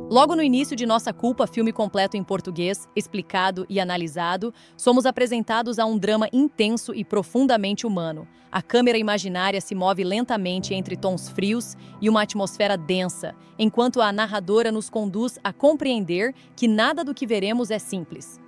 Logo no início de Nossa Culpa, filme completo em português, explicado e analisado, somos apresentados a um drama intenso e profundamente humano. A câmera imaginária se move lentamente entre tons frios e uma atmosfera densa, enquanto a narradora nos conduz a compreender que nada do que veremos é simples.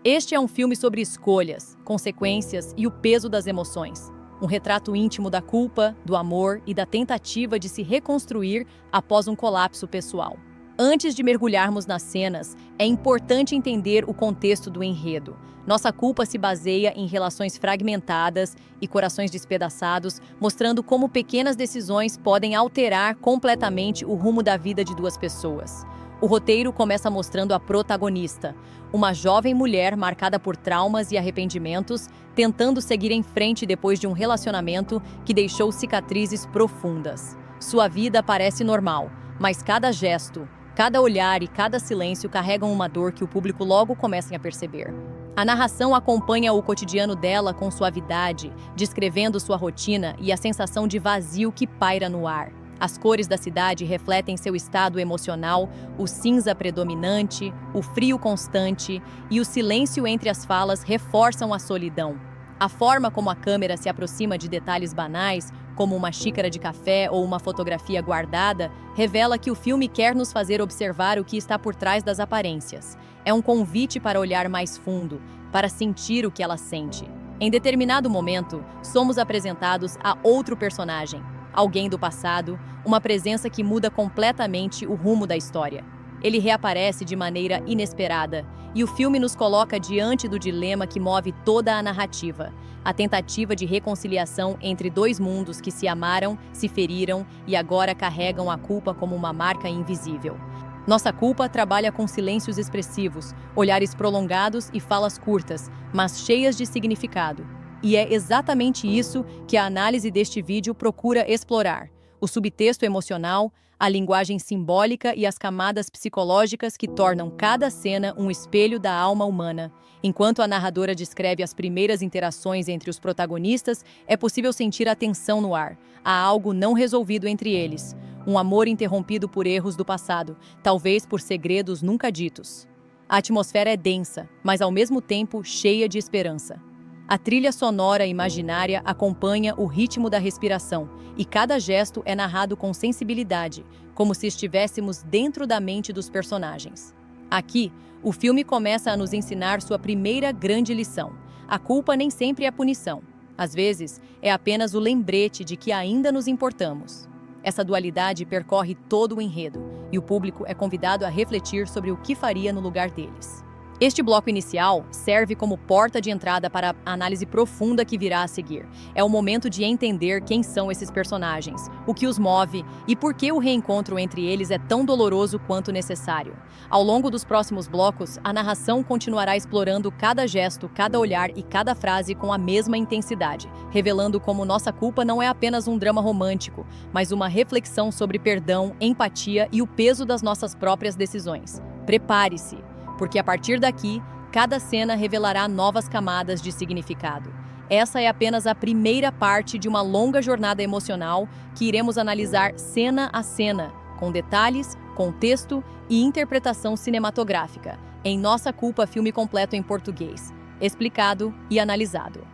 Este é um filme sobre escolhas, consequências e o peso das emoções. Um retrato íntimo da culpa, do amor e da tentativa de se reconstruir após um colapso pessoal. Antes de mergulharmos nas cenas, é importante entender o contexto do enredo. Nossa Culpa se baseia em relações fragmentadas e corações despedaçados, mostrando como pequenas decisões podem alterar completamente o rumo da vida de duas pessoas. O roteiro começa mostrando a protagonista, uma jovem mulher marcada por traumas e arrependimentos, tentando seguir em frente depois de um relacionamento que deixou cicatrizes profundas. Sua vida parece normal, mas cada gesto, cada olhar e cada silêncio carregam uma dor que o público logo começa a perceber. A narração acompanha o cotidiano dela com suavidade, descrevendo sua rotina e a sensação de vazio que paira no ar. As cores da cidade refletem seu estado emocional, o cinza predominante, o frio constante e o silêncio entre as falas reforçam a solidão. A forma como a câmera se aproxima de detalhes banais, como uma xícara de café ou uma fotografia guardada, revela que o filme quer nos fazer observar o que está por trás das aparências. É um convite para olhar mais fundo, para sentir o que ela sente. Em determinado momento, somos apresentados a outro personagem, alguém do passado, uma presença que muda completamente o rumo da história. Ele reaparece de maneira inesperada, e o filme nos coloca diante do dilema que move toda a narrativa, a tentativa de reconciliação entre dois mundos que se amaram, se feriram e agora carregam a culpa como uma marca invisível. Nossa Culpa trabalha com silêncios expressivos, olhares prolongados e falas curtas, mas cheias de significado. E é exatamente isso que a análise deste vídeo procura explorar: o subtexto emocional, a linguagem simbólica e as camadas psicológicas que tornam cada cena um espelho da alma humana. Enquanto a narradora descreve as primeiras interações entre os protagonistas, é possível sentir a tensão no ar. Há algo não resolvido entre eles. Um amor interrompido por erros do passado, talvez por segredos nunca ditos. A atmosfera é densa, mas ao mesmo tempo cheia de esperança. A trilha sonora imaginária acompanha o ritmo da respiração, e cada gesto é narrado com sensibilidade, como se estivéssemos dentro da mente dos personagens. Aqui, o filme começa a nos ensinar sua primeira grande lição: a culpa nem sempre é punição. Às vezes, é apenas o lembrete de que ainda nos importamos. Essa dualidade percorre todo o enredo, e o público é convidado a refletir sobre o que faria no lugar deles. Este bloco inicial serve como porta de entrada para a análise profunda que virá a seguir. É o momento de entender quem são esses personagens, o que os move e por que o reencontro entre eles é tão doloroso quanto necessário. Ao longo dos próximos blocos, a narração continuará explorando cada gesto, cada olhar e cada frase com a mesma intensidade, revelando como Nossa Culpa não é apenas um drama romântico, mas uma reflexão sobre perdão, empatia e o peso das nossas próprias decisões. Prepare-se, porque a partir daqui, cada cena revelará novas camadas de significado. Essa é apenas a primeira parte de uma longa jornada emocional que iremos analisar cena a cena, com detalhes, contexto e interpretação cinematográfica, em Nossa Culpa filme completo em português, explicado e analisado.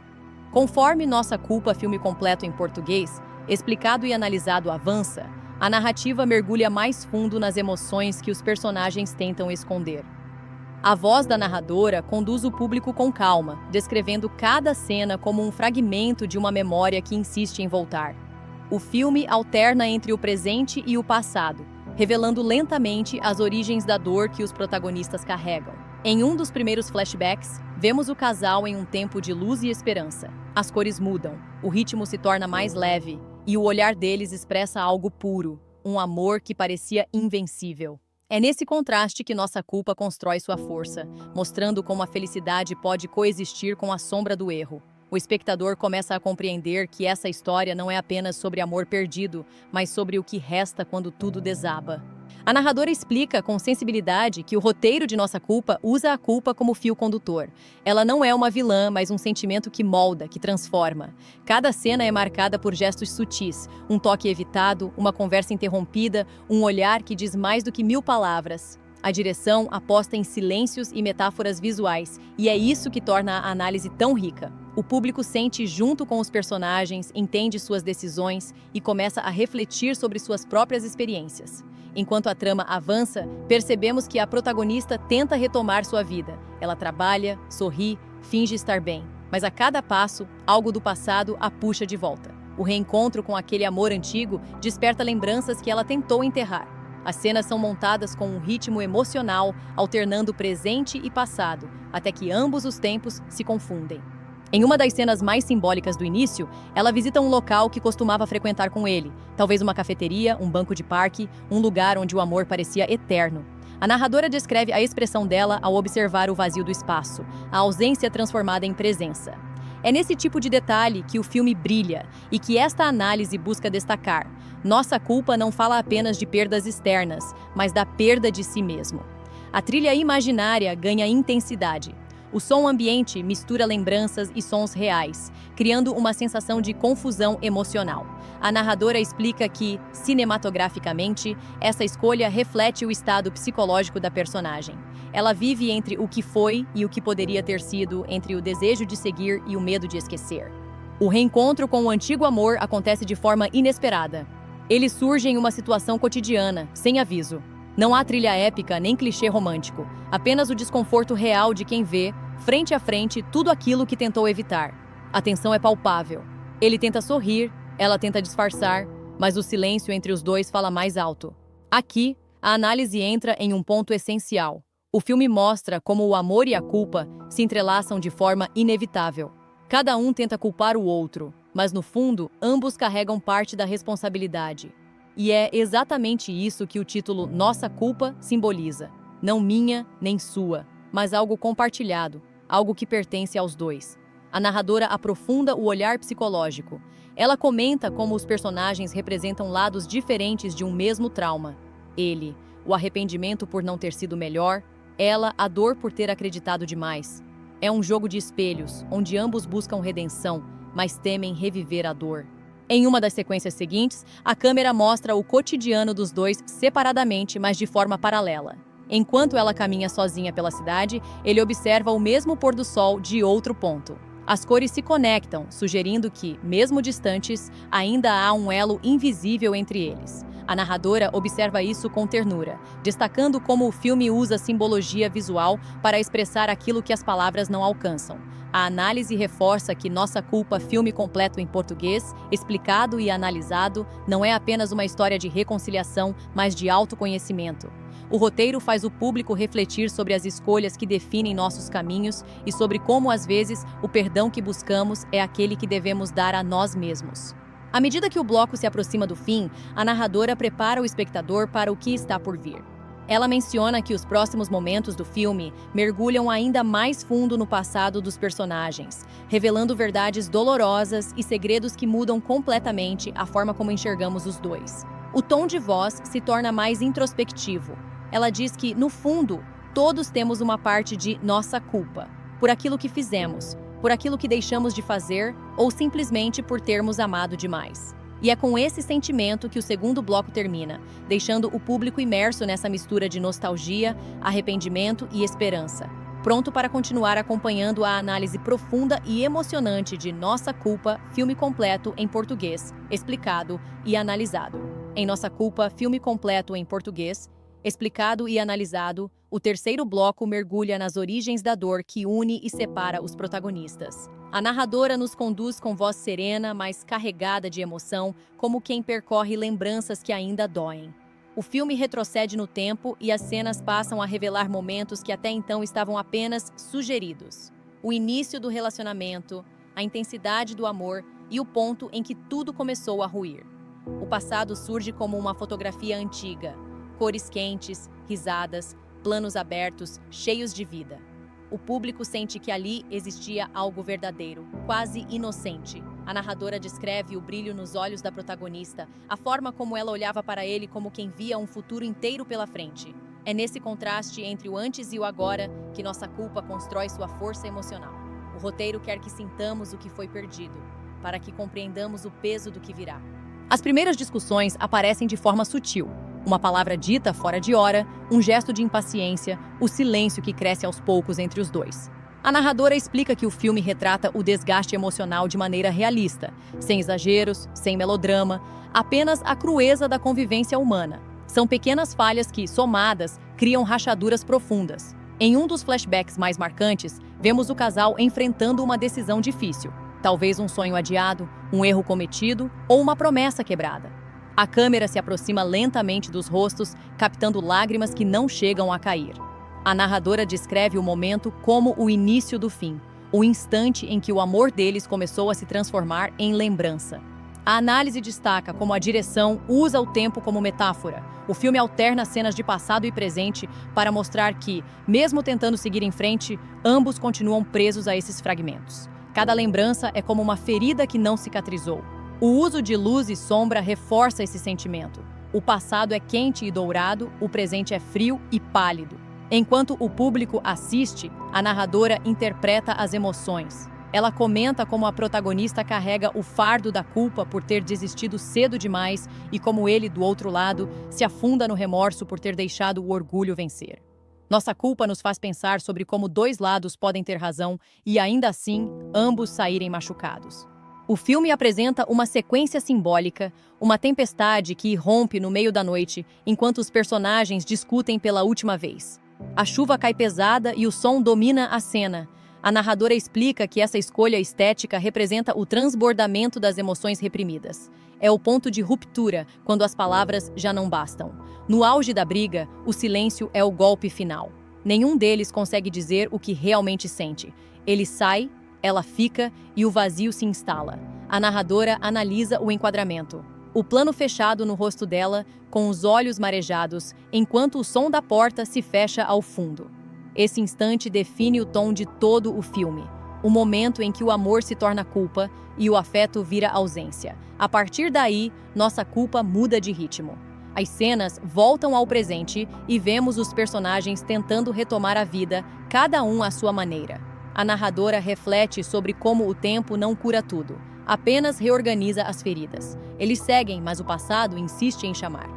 Conforme Nossa Culpa filme completo em português, explicado e analisado avança, a narrativa mergulha mais fundo nas emoções que os personagens tentam esconder. A voz da narradora conduz o público com calma, descrevendo cada cena como um fragmento de uma memória que insiste em voltar. O filme alterna entre o presente e o passado, revelando lentamente as origens da dor que os protagonistas carregam. Em um dos primeiros flashbacks, vemos o casal em um tempo de luz e esperança. As cores mudam, o ritmo se torna mais leve, e o olhar deles expressa algo puro, um amor que parecia invencível. É nesse contraste que Nossa Culpa constrói sua força, mostrando como a felicidade pode coexistir com a sombra do erro. O espectador começa a compreender que essa história não é apenas sobre amor perdido, mas sobre o que resta quando tudo desaba. A narradora explica com sensibilidade que o roteiro de Nossa Culpa usa a culpa como fio condutor. Ela não é uma vilã, mas um sentimento que molda, que transforma. Cada cena é marcada por gestos sutis, um toque evitado, uma conversa interrompida, um olhar que diz mais do que 1000 palavras. A direção aposta em silêncios e metáforas visuais, e é isso que torna a análise tão rica. O público sente junto com os personagens, entende suas decisões e começa a refletir sobre suas próprias experiências. Enquanto a trama avança, percebemos que a protagonista tenta retomar sua vida. Ela trabalha, sorri, finge estar bem. Mas a cada passo, algo do passado a puxa de volta. O reencontro com aquele amor antigo desperta lembranças que ela tentou enterrar. As cenas são montadas com um ritmo emocional, alternando presente e passado, até que ambos os tempos se confundem. Em uma das cenas mais simbólicas do início, ela visita um local que costumava frequentar com ele, talvez uma cafeteria, um banco de parque, um lugar onde o amor parecia eterno. A narradora descreve a expressão dela ao observar o vazio do espaço, a ausência transformada em presença. É nesse tipo de detalhe que o filme brilha e que esta análise busca destacar. Nossa Culpa não fala apenas de perdas externas, mas da perda de si mesmo. A trilha imaginária ganha intensidade. O som ambiente mistura lembranças e sons reais, criando uma sensação de confusão emocional. A narradora explica que, cinematograficamente, essa escolha reflete o estado psicológico da personagem. Ela vive entre o que foi e o que poderia ter sido, entre o desejo de seguir e o medo de esquecer. O reencontro com o antigo amor acontece de forma inesperada. Ele surge em uma situação cotidiana, sem aviso. Não há trilha épica nem clichê romântico, apenas o desconforto real de quem vê, frente a frente, tudo aquilo que tentou evitar. A tensão é palpável. Ele tenta sorrir, ela tenta disfarçar, mas o silêncio entre os dois fala mais alto. Aqui, a análise entra em um ponto essencial. O filme mostra como o amor e a culpa se entrelaçam de forma inevitável. Cada um tenta culpar o outro, mas no fundo, ambos carregam parte da responsabilidade. E é exatamente isso que o título Nossa Culpa simboliza. Não minha, nem sua, mas algo compartilhado, algo que pertence aos dois. A narradora aprofunda o olhar psicológico. Ela comenta como os personagens representam lados diferentes de um mesmo trauma. Ele, o arrependimento por não ter sido melhor, ela, a dor por ter acreditado demais. É um jogo de espelhos, onde ambos buscam redenção, mas temem reviver a dor. Em uma das sequências seguintes, a câmera mostra o cotidiano dos dois separadamente, mas de forma paralela. Enquanto ela caminha sozinha pela cidade, ele observa o mesmo pôr do sol de outro ponto. As cores se conectam, sugerindo que, mesmo distantes, ainda há um elo invisível entre eles. A narradora observa isso com ternura, destacando como o filme usa simbologia visual para expressar aquilo que as palavras não alcançam. A análise reforça que Nossa Culpa, filme completo em português, explicado e analisado, não é apenas uma história de reconciliação, mas de autoconhecimento. O roteiro faz o público refletir sobre as escolhas que definem nossos caminhos e sobre como, às vezes, o perdão que buscamos é aquele que devemos dar a nós mesmos. À medida que o bloco se aproxima do fim, a narradora prepara o espectador para o que está por vir. Ela menciona que os próximos momentos do filme mergulham ainda mais fundo no passado dos personagens, revelando verdades dolorosas e segredos que mudam completamente a forma como enxergamos os dois. O tom de voz se torna mais introspectivo. Ela diz que, no fundo, todos temos uma parte de nossa culpa, por aquilo que fizemos, por aquilo que deixamos de fazer ou simplesmente por termos amado demais. E é com esse sentimento que o segundo bloco termina, deixando o público imerso nessa mistura de nostalgia, arrependimento e esperança, pronto para continuar acompanhando a análise profunda e emocionante de Nossa Culpa, filme completo em português, explicado e analisado. Em Nossa Culpa, filme completo em português, explicado e analisado, o terceiro bloco mergulha nas origens da dor que une e separa os protagonistas. A narradora nos conduz com voz serena, mas carregada de emoção, como quem percorre lembranças que ainda doem. O filme retrocede no tempo e as cenas passam a revelar momentos que até então estavam apenas sugeridos. O início do relacionamento, a intensidade do amor e o ponto em que tudo começou a ruir. O passado surge como uma fotografia antiga, cores quentes, risadas, planos abertos, cheios de vida. O público sente que ali existia algo verdadeiro, quase inocente, A narradora descreve o brilho nos olhos da protagonista, a forma como ela olhava para ele como quem via um futuro inteiro pela frente. É nesse contraste entre o antes e o agora que Nossa Culpa constrói sua força emocional. O roteiro quer que sintamos o que foi perdido, para que compreendamos o peso do que virá. As primeiras discussões aparecem de forma sutil. Uma palavra dita fora de hora, um gesto de impaciência, o silêncio que cresce aos poucos entre os dois. A narradora explica que o filme retrata o desgaste emocional de maneira realista, sem exageros, sem melodrama, apenas a crueza da convivência humana. São pequenas falhas que, somadas, criam rachaduras profundas. Em um dos flashbacks mais marcantes, vemos o casal enfrentando uma decisão difícil. Talvez um sonho adiado, um erro cometido ou uma promessa quebrada. A câmera se aproxima lentamente dos rostos, captando lágrimas que não chegam a cair. A narradora descreve o momento como o início do fim, o instante em que o amor deles começou a se transformar em lembrança. A análise destaca como a direção usa o tempo como metáfora. O filme alterna cenas de passado e presente para mostrar que, mesmo tentando seguir em frente, ambos continuam presos a esses fragmentos. Cada lembrança é como uma ferida que não cicatrizou. O uso de luz e sombra reforça esse sentimento. O passado é quente e dourado, o presente é frio e pálido. Enquanto o público assiste, a narradora interpreta as emoções. Ela comenta como a protagonista carrega o fardo da culpa por ter desistido cedo demais e como ele, do outro lado, se afunda no remorso por ter deixado o orgulho vencer. Nossa Culpa nos faz pensar sobre como dois lados podem ter razão e, ainda assim, ambos saírem machucados. O filme apresenta uma sequência simbólica, uma tempestade que irrompe no meio da noite enquanto os personagens discutem pela última vez. A chuva cai pesada e o som domina a cena. A narradora explica que essa escolha estética representa o transbordamento das emoções reprimidas. É o ponto de ruptura, quando as palavras já não bastam. No auge da briga, o silêncio é o golpe final. Nenhum deles consegue dizer o que realmente sente. Ele sai, ela fica e o vazio se instala. A narradora analisa o enquadramento. O plano fechado no rosto dela, com os olhos marejados, enquanto o som da porta se fecha ao fundo. Esse instante define o tom de todo o filme. O momento em que o amor se torna culpa e o afeto vira ausência. A partir daí, Nossa Culpa muda de ritmo. As cenas voltam ao presente e vemos os personagens tentando retomar a vida, cada um à sua maneira. A narradora reflete sobre como o tempo não cura tudo, apenas reorganiza as feridas. Eles seguem, mas o passado insiste em chamar.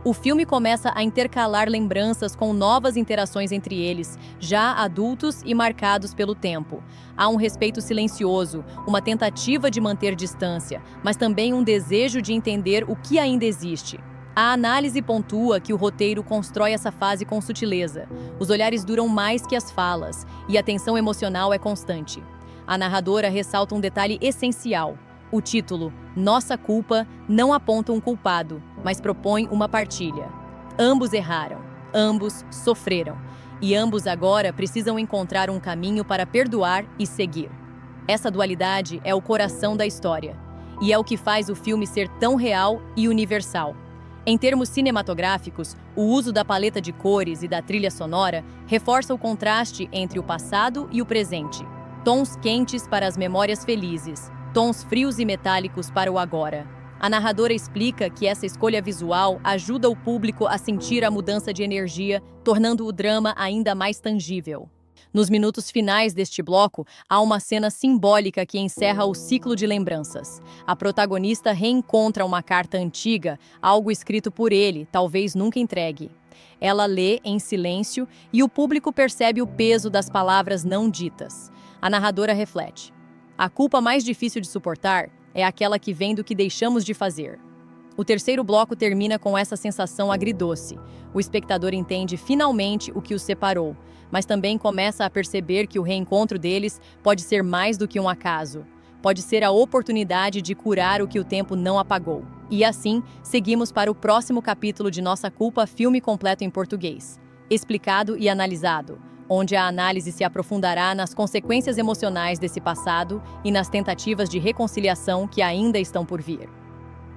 O filme começa a intercalar lembranças com novas interações entre eles, já adultos e marcados pelo tempo. Há um respeito silencioso, uma tentativa de manter distância, mas também um desejo de entender o que ainda existe. A análise pontua que o roteiro constrói essa fase com sutileza. Os olhares duram mais que as falas, e a tensão emocional é constante. A narradora ressalta um detalhe essencial. O título, Nossa Culpa, não aponta um culpado, mas propõe uma partilha. Ambos erraram, ambos sofreram, e ambos agora precisam encontrar um caminho para perdoar e seguir. Essa dualidade é o coração da história, e é o que faz o filme ser tão real e universal. Em termos cinematográficos, o uso da paleta de cores e da trilha sonora reforça o contraste entre o passado e o presente. Tons quentes para as memórias felizes, tons frios e metálicos para o agora. A narradora explica que essa escolha visual ajuda o público a sentir a mudança de energia, tornando o drama ainda mais tangível. Nos minutos finais deste bloco, há uma cena simbólica que encerra o ciclo de lembranças. A protagonista reencontra uma carta antiga, algo escrito por ele, talvez nunca entregue. Ela lê em silêncio e o público percebe o peso das palavras não ditas. A narradora reflete. A culpa mais difícil de suportar é aquela que vem do que deixamos de fazer. O terceiro bloco termina com essa sensação agridoce. O espectador entende finalmente o que os separou, mas também começa a perceber que o reencontro deles pode ser mais do que um acaso. Pode ser a oportunidade de curar o que o tempo não apagou. E assim, seguimos para o próximo capítulo de Nossa Culpa, filme completo em português. Explicado e analisado, onde a análise se aprofundará nas consequências emocionais desse passado e nas tentativas de reconciliação que ainda estão por vir.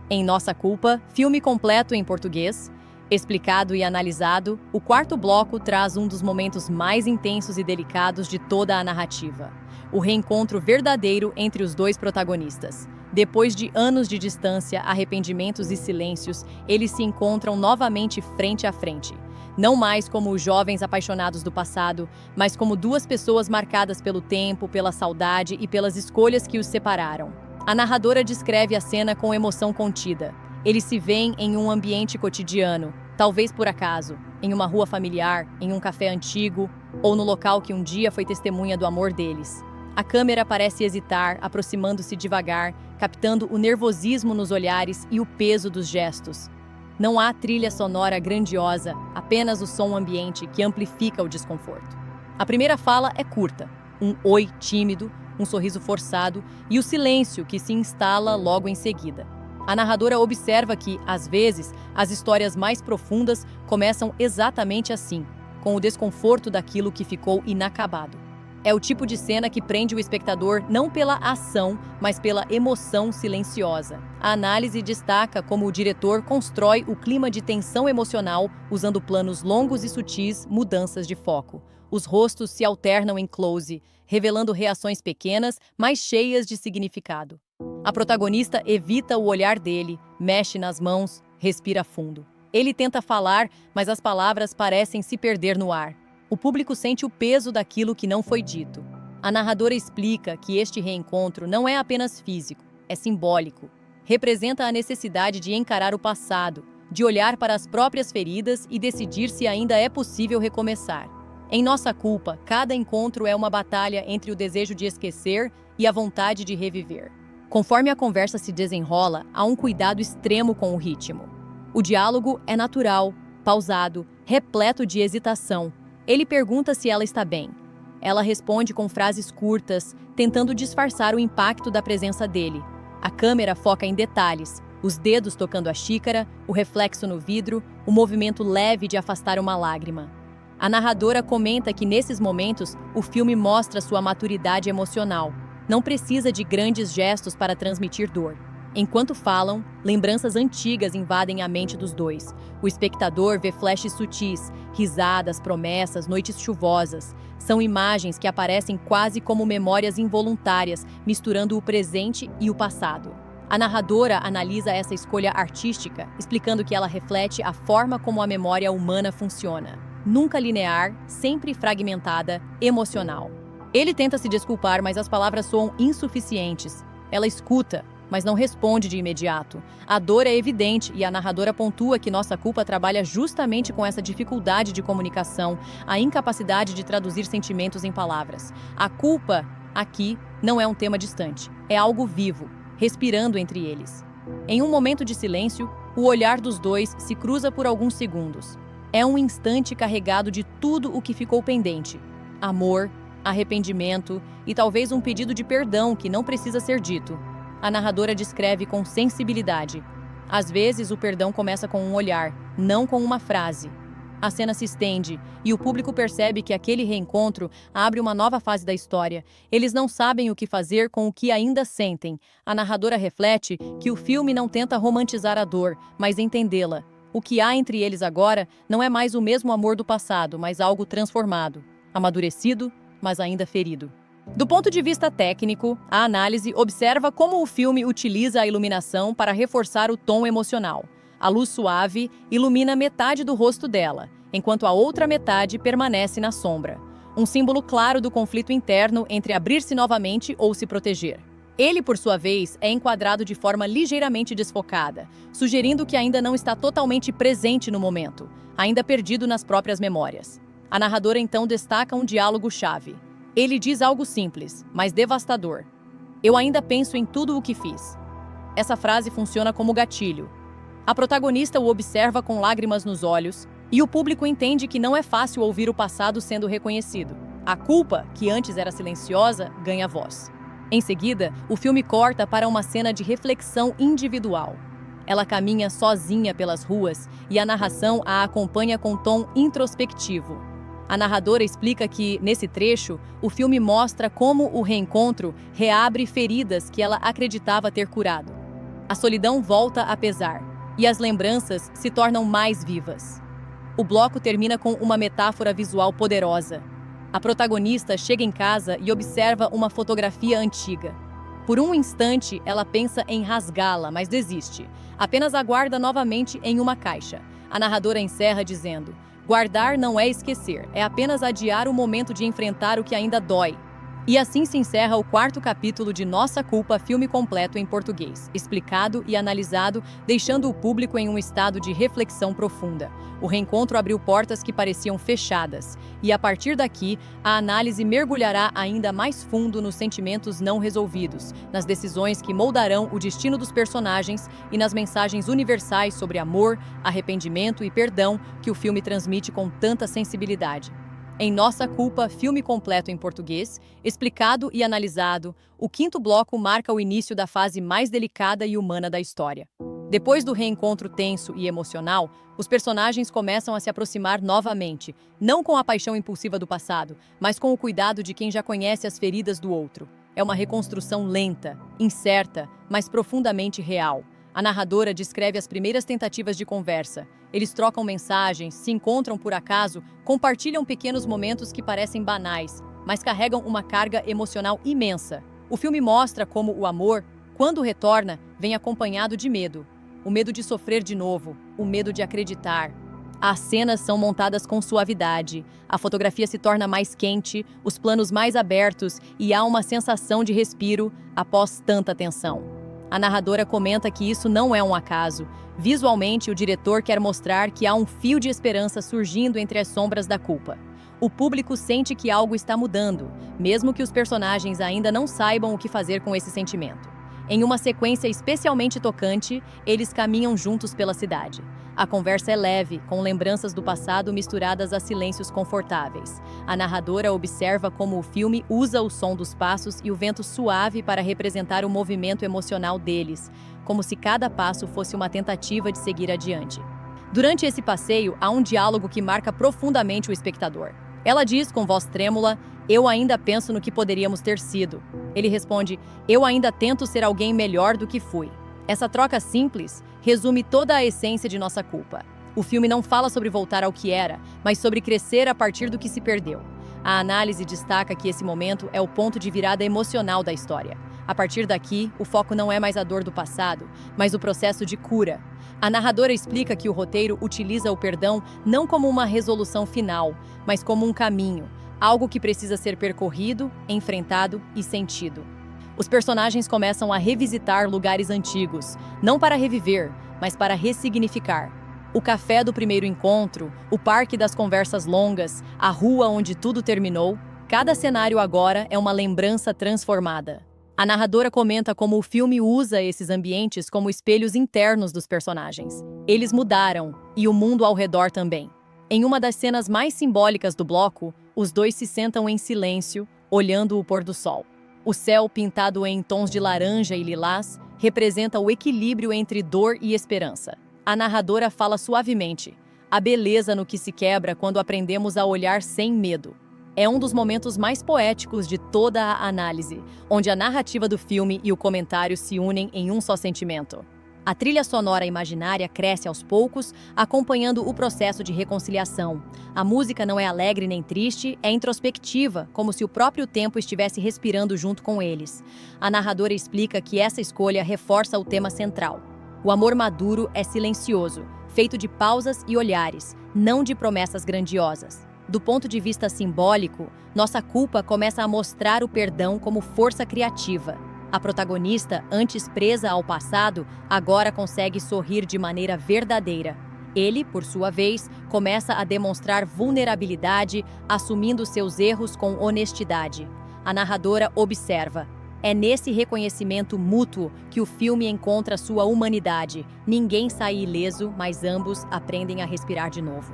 Em Nossa Culpa, filme completo em português, explicado e analisado, o quarto bloco traz um dos momentos mais intensos e delicados de toda a narrativa: o reencontro verdadeiro entre os dois protagonistas. Depois de anos de distância, arrependimentos e silêncios, eles se encontram novamente frente a frente. Não mais como os jovens apaixonados do passado, mas como duas pessoas marcadas pelo tempo, pela saudade e pelas escolhas que os separaram. A narradora descreve a cena com emoção contida. Eles se veem em um ambiente cotidiano, talvez por acaso, em uma rua familiar, em um café antigo, ou no local que um dia foi testemunha do amor deles. A câmera parece hesitar, aproximando-se devagar, captando o nervosismo nos olhares e o peso dos gestos. Não há trilha sonora grandiosa, apenas o som ambiente que amplifica o desconforto. A primeira fala é curta, um oi tímido, um sorriso forçado e o silêncio que se instala logo em seguida. A narradora observa que, às vezes, as histórias mais profundas começam exatamente assim, com o desconforto daquilo que ficou inacabado. É o tipo de cena que prende o espectador não pela ação, mas pela emoção silenciosa. A análise destaca como o diretor constrói o clima de tensão emocional usando planos longos e sutis, mudanças de foco. Os rostos se alternam em close, revelando reações pequenas, mas cheias de significado. A protagonista evita o olhar dele, mexe nas mãos, respira fundo. Ele tenta falar, mas as palavras parecem se perder no ar. O público sente o peso daquilo que não foi dito. A narradora explica que este reencontro não é apenas físico, é simbólico. Representa a necessidade de encarar o passado, de olhar para as próprias feridas e decidir se ainda é possível recomeçar. Em Nossa Culpa, cada encontro é uma batalha entre o desejo de esquecer e a vontade de reviver. Conforme a conversa se desenrola, há um cuidado extremo com o ritmo. O diálogo é natural, pausado, repleto de hesitação. Ele pergunta se ela está bem. Ela responde com frases curtas, tentando disfarçar o impacto da presença dele. A câmera foca em detalhes, os dedos tocando a xícara, o reflexo no vidro, o movimento leve de afastar uma lágrima. A narradora comenta que nesses momentos, o filme mostra sua maturidade emocional. Não precisa de grandes gestos para transmitir dor. Enquanto falam, lembranças antigas invadem a mente dos dois. O espectador vê flashes sutis, risadas, promessas, noites chuvosas. São imagens que aparecem quase como memórias involuntárias, misturando o presente e o passado. A narradora analisa essa escolha artística, explicando que ela reflete a forma como a memória humana funciona. Nunca linear, sempre fragmentada, emocional. Ele tenta se desculpar, mas as palavras soam insuficientes. Ela escuta, mas não responde de imediato. A dor é evidente e a narradora pontua que Nossa Culpa trabalha justamente com essa dificuldade de comunicação, a incapacidade de traduzir sentimentos em palavras. A culpa, aqui, não é um tema distante. É algo vivo, respirando entre eles. Em um momento de silêncio, o olhar dos dois se cruza por alguns segundos. É um instante carregado de tudo o que ficou pendente. Amor, arrependimento e talvez um pedido de perdão que não precisa ser dito. A narradora descreve com sensibilidade. Às vezes, o perdão começa com um olhar, não com uma frase. A cena se estende e o público percebe que aquele reencontro abre uma nova fase da história. Eles não sabem o que fazer com o que ainda sentem. A narradora reflete que o filme não tenta romantizar a dor, mas entendê-la. O que há entre eles agora não é mais o mesmo amor do passado, mas algo transformado, amadurecido, mas ainda ferido. Do ponto de vista técnico, a análise observa como o filme utiliza a iluminação para reforçar o tom emocional. A luz suave ilumina metade do rosto dela, enquanto a outra metade permanece na sombra. Um símbolo claro do conflito interno entre abrir-se novamente ou se proteger. Ele, por sua vez, é enquadrado de forma ligeiramente desfocada, sugerindo que ainda não está totalmente presente no momento, ainda perdido nas próprias memórias. A narradora então destaca um diálogo-chave. Ele diz algo simples, mas devastador. Eu ainda penso em tudo o que fiz. Essa frase funciona como gatilho. A protagonista o observa com lágrimas nos olhos e o público entende que não é fácil ouvir o passado sendo reconhecido. A culpa, que antes era silenciosa, ganha voz. Em seguida, o filme corta para uma cena de reflexão individual. Ela caminha sozinha pelas ruas e a narração a acompanha com tom introspectivo. A narradora explica que, nesse trecho, o filme mostra como o reencontro reabre feridas que ela acreditava ter curado. A solidão volta a pesar, e as lembranças se tornam mais vivas. O bloco termina com uma metáfora visual poderosa. A protagonista chega em casa e observa uma fotografia antiga. Por um instante, ela pensa em rasgá-la, mas desiste. Apenas a guarda novamente em uma caixa. A narradora encerra dizendo: guardar não é esquecer, é apenas adiar o momento de enfrentar o que ainda dói. E assim se encerra o 4º capítulo de Nossa Culpa, filme completo em português, explicado e analisado, deixando o público em um estado de reflexão profunda. O reencontro abriu portas que pareciam fechadas, e a partir daqui, a análise mergulhará ainda mais fundo nos sentimentos não resolvidos, nas decisões que moldarão o destino dos personagens e nas mensagens universais sobre amor, arrependimento e perdão que o filme transmite com tanta sensibilidade. Em Nossa Culpa, filme completo em português, explicado e analisado, o 5º bloco marca o início da fase mais delicada e humana da história. Depois do reencontro tenso e emocional, os personagens começam a se aproximar novamente, não com a paixão impulsiva do passado, mas com o cuidado de quem já conhece as feridas do outro. É uma reconstrução lenta, incerta, mas profundamente real. A narradora descreve as primeiras tentativas de conversa. Eles trocam mensagens, se encontram por acaso, compartilham pequenos momentos que parecem banais, mas carregam uma carga emocional imensa. O filme mostra como o amor, quando retorna, vem acompanhado de medo. O medo de sofrer de novo, o medo de acreditar. As cenas são montadas com suavidade, a fotografia se torna mais quente, os planos mais abertos e há uma sensação de respiro após tanta tensão. A narradora comenta que isso não é um acaso. Visualmente, o diretor quer mostrar que há um fio de esperança surgindo entre as sombras da culpa. O público sente que algo está mudando, mesmo que os personagens ainda não saibam o que fazer com esse sentimento. Em uma sequência especialmente tocante, eles caminham juntos pela cidade. A conversa é leve, com lembranças do passado misturadas a silêncios confortáveis. A narradora observa como o filme usa o som dos passos e o vento suave para representar o movimento emocional deles, como se cada passo fosse uma tentativa de seguir adiante. Durante esse passeio, há um diálogo que marca profundamente o espectador. Ela diz com voz trêmula: "Eu ainda penso no que poderíamos ter sido." Ele responde: "Eu ainda tento ser alguém melhor do que fui." Essa troca simples resume toda a essência de Nossa Culpa. O filme não fala sobre voltar ao que era, mas sobre crescer a partir do que se perdeu. A análise destaca que esse momento é o ponto de virada emocional da história. A partir daqui, o foco não é mais a dor do passado, mas o processo de cura. A narradora explica que o roteiro utiliza o perdão não como uma resolução final, mas como um caminho, algo que precisa ser percorrido, enfrentado e sentido. Os personagens começam a revisitar lugares antigos, não para reviver, mas para ressignificar. O café do primeiro encontro, o parque das conversas longas, a rua onde tudo terminou, cada cenário agora é uma lembrança transformada. A narradora comenta como o filme usa esses ambientes como espelhos internos dos personagens. Eles mudaram, e o mundo ao redor também. Em uma das cenas mais simbólicas do bloco, os dois se sentam em silêncio, olhando o pôr do sol. O céu, pintado em tons de laranja e lilás, representa o equilíbrio entre dor e esperança. A narradora fala suavemente: "A beleza no que se quebra quando aprendemos a olhar sem medo." É um dos momentos mais poéticos de toda a análise, onde a narrativa do filme e o comentário se unem em um só sentimento. A trilha sonora imaginária cresce aos poucos, acompanhando o processo de reconciliação. A música não é alegre nem triste, é introspectiva, como se o próprio tempo estivesse respirando junto com eles. A narradora explica que essa escolha reforça o tema central. O amor maduro é silencioso, feito de pausas e olhares, não de promessas grandiosas. Do ponto de vista simbólico, Nossa Culpa começa a mostrar o perdão como força criativa. A protagonista, antes presa ao passado, agora consegue sorrir de maneira verdadeira. Ele, por sua vez, começa a demonstrar vulnerabilidade, assumindo seus erros com honestidade. A narradora observa: é nesse reconhecimento mútuo que o filme encontra sua humanidade. Ninguém sai ileso, mas ambos aprendem a respirar de novo.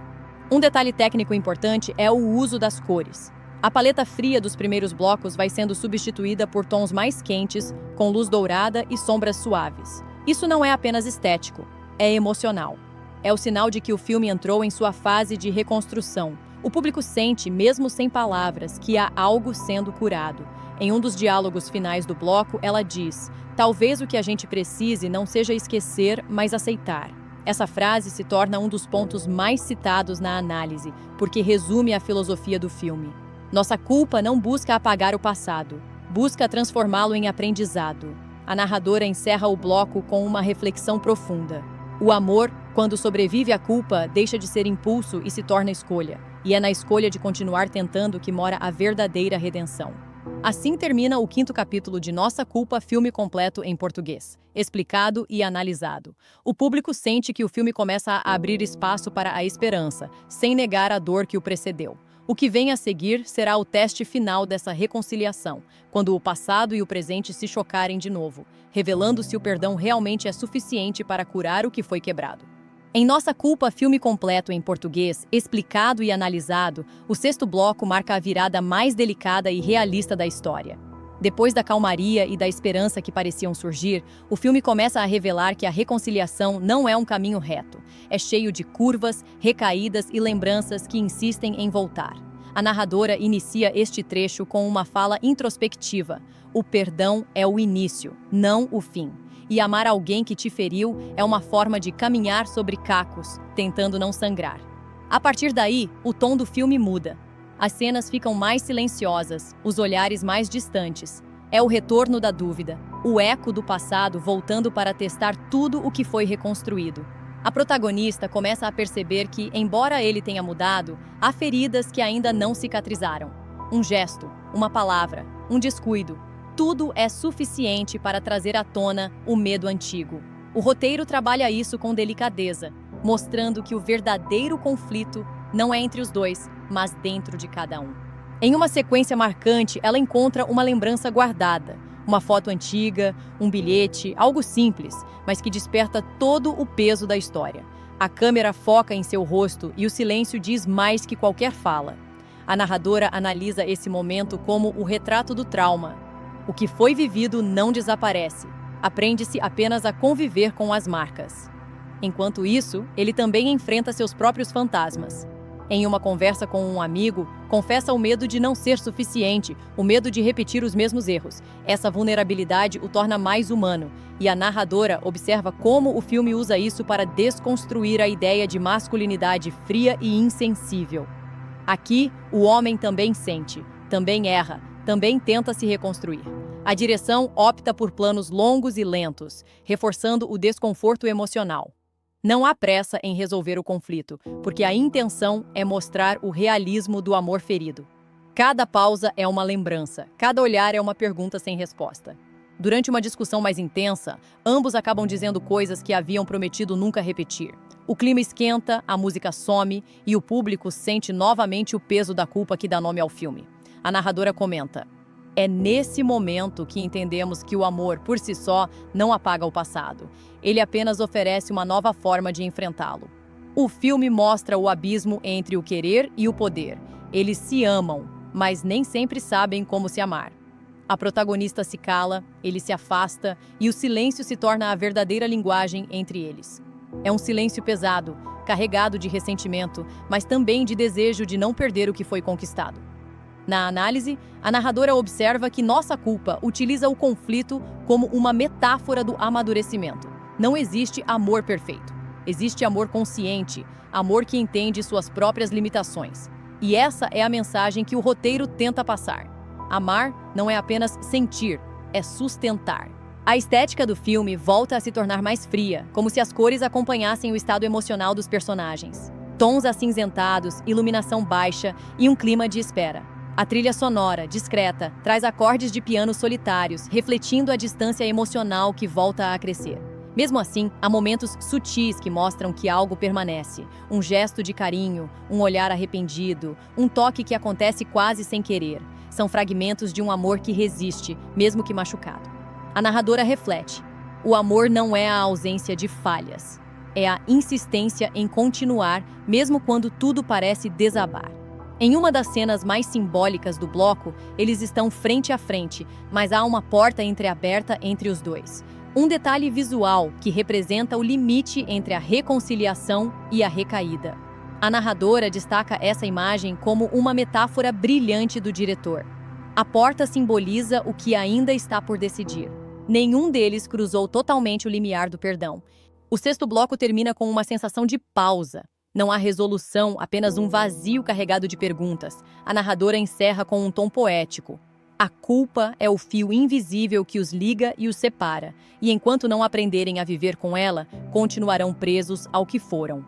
Um detalhe técnico importante é o uso das cores. A paleta fria dos primeiros blocos vai sendo substituída por tons mais quentes, com luz dourada e sombras suaves. Isso não é apenas estético, é emocional. É o sinal de que o filme entrou em sua fase de reconstrução. O público sente, mesmo sem palavras, que há algo sendo curado. Em um dos diálogos finais do bloco, ela diz: "Talvez o que a gente precise não seja esquecer, mas aceitar." Essa frase se torna um dos pontos mais citados na análise, porque resume a filosofia do filme. Nossa Culpa não busca apagar o passado, busca transformá-lo em aprendizado. A narradora encerra o bloco com uma reflexão profunda. O amor, quando sobrevive à culpa, deixa de ser impulso e se torna escolha. E é na escolha de continuar tentando que mora a verdadeira redenção. Assim termina o 5º capítulo de Nossa Culpa, filme completo em português, explicado e analisado. O público sente que o filme começa a abrir espaço para a esperança, sem negar a dor que o precedeu. O que vem a seguir será o teste final dessa reconciliação, quando o passado e o presente se chocarem de novo, revelando se o perdão realmente é suficiente para curar o que foi quebrado. Em Nossa Culpa, filme completo em português, explicado e analisado, o 6º bloco marca a virada mais delicada e realista da história. Depois da calmaria e da esperança que pareciam surgir, o filme começa a revelar que a reconciliação não é um caminho reto. É cheio de curvas, recaídas e lembranças que insistem em voltar. A narradora inicia este trecho com uma fala introspectiva. O perdão é o início, não o fim. E amar alguém que te feriu é uma forma de caminhar sobre cacos, tentando não sangrar. A partir daí, o tom do filme muda. As cenas ficam mais silenciosas, os olhares mais distantes. É o retorno da dúvida, o eco do passado voltando para testar tudo o que foi reconstruído. A protagonista começa a perceber que, embora ele tenha mudado, há feridas que ainda não cicatrizaram. Um gesto, uma palavra, um descuido. Tudo é suficiente para trazer à tona o medo antigo. O roteiro trabalha isso com delicadeza, mostrando que o verdadeiro conflito não é entre os dois, mas dentro de cada um. Em uma sequência marcante, ela encontra uma lembrança guardada, uma foto antiga, um bilhete, algo simples, mas que desperta todo o peso da história. A câmera foca em seu rosto e o silêncio diz mais que qualquer fala. A narradora analisa esse momento como o retrato do trauma. O que foi vivido não desaparece. Aprende-se apenas a conviver com as marcas. Enquanto isso, ele também enfrenta seus próprios fantasmas. Em uma conversa com um amigo, confessa o medo de não ser suficiente, o medo de repetir os mesmos erros. Essa vulnerabilidade o torna mais humano, e a narradora observa como o filme usa isso para desconstruir a ideia de masculinidade fria e insensível. Aqui, o homem também sente, também erra, também tenta se reconstruir. A direção opta por planos longos e lentos, reforçando o desconforto emocional. Não há pressa em resolver o conflito, porque a intenção é mostrar o realismo do amor ferido. Cada pausa é uma lembrança, cada olhar é uma pergunta sem resposta. Durante uma discussão mais intensa, ambos acabam dizendo coisas que haviam prometido nunca repetir. O clima esquenta, a música some e o público sente novamente o peso da culpa que dá nome ao filme. A narradora comenta: é nesse momento que entendemos que o amor, por si só, não apaga o passado. Ele apenas oferece uma nova forma de enfrentá-lo. O filme mostra o abismo entre o querer e o poder. Eles se amam, mas nem sempre sabem como se amar. A protagonista se cala, ele se afasta e o silêncio se torna a verdadeira linguagem entre eles. É um silêncio pesado, carregado de ressentimento, mas também de desejo de não perder o que foi conquistado. Na análise, a narradora observa que Nossa Culpa utiliza o conflito como uma metáfora do amadurecimento. Não existe amor perfeito. Existe amor consciente, amor que entende suas próprias limitações. E essa é a mensagem que o roteiro tenta passar. Amar não é apenas sentir, é sustentar. A estética do filme volta a se tornar mais fria, como se as cores acompanhassem o estado emocional dos personagens. Tons acinzentados, iluminação baixa e um clima de espera. A trilha sonora, discreta, traz acordes de piano solitários, refletindo a distância emocional que volta a crescer. Mesmo assim, há momentos sutis que mostram que algo permanece. Um gesto de carinho, um olhar arrependido, um toque que acontece quase sem querer. São fragmentos de um amor que resiste, mesmo que machucado. A narradora reflete: o amor não é a ausência de falhas. É a insistência em continuar, mesmo quando tudo parece desabar. Em uma das cenas mais simbólicas do bloco, eles estão frente a frente, mas há uma porta entreaberta entre os dois. Um detalhe visual que representa o limite entre a reconciliação e a recaída. A narradora destaca essa imagem como uma metáfora brilhante do diretor. A porta simboliza o que ainda está por decidir. Nenhum deles cruzou totalmente o limiar do perdão. O 6º bloco termina com uma sensação de pausa. Não há resolução, apenas um vazio carregado de perguntas. A narradora encerra com um tom poético. A culpa é o fio invisível que os liga e os separa, e enquanto não aprenderem a viver com ela, continuarão presos ao que foram.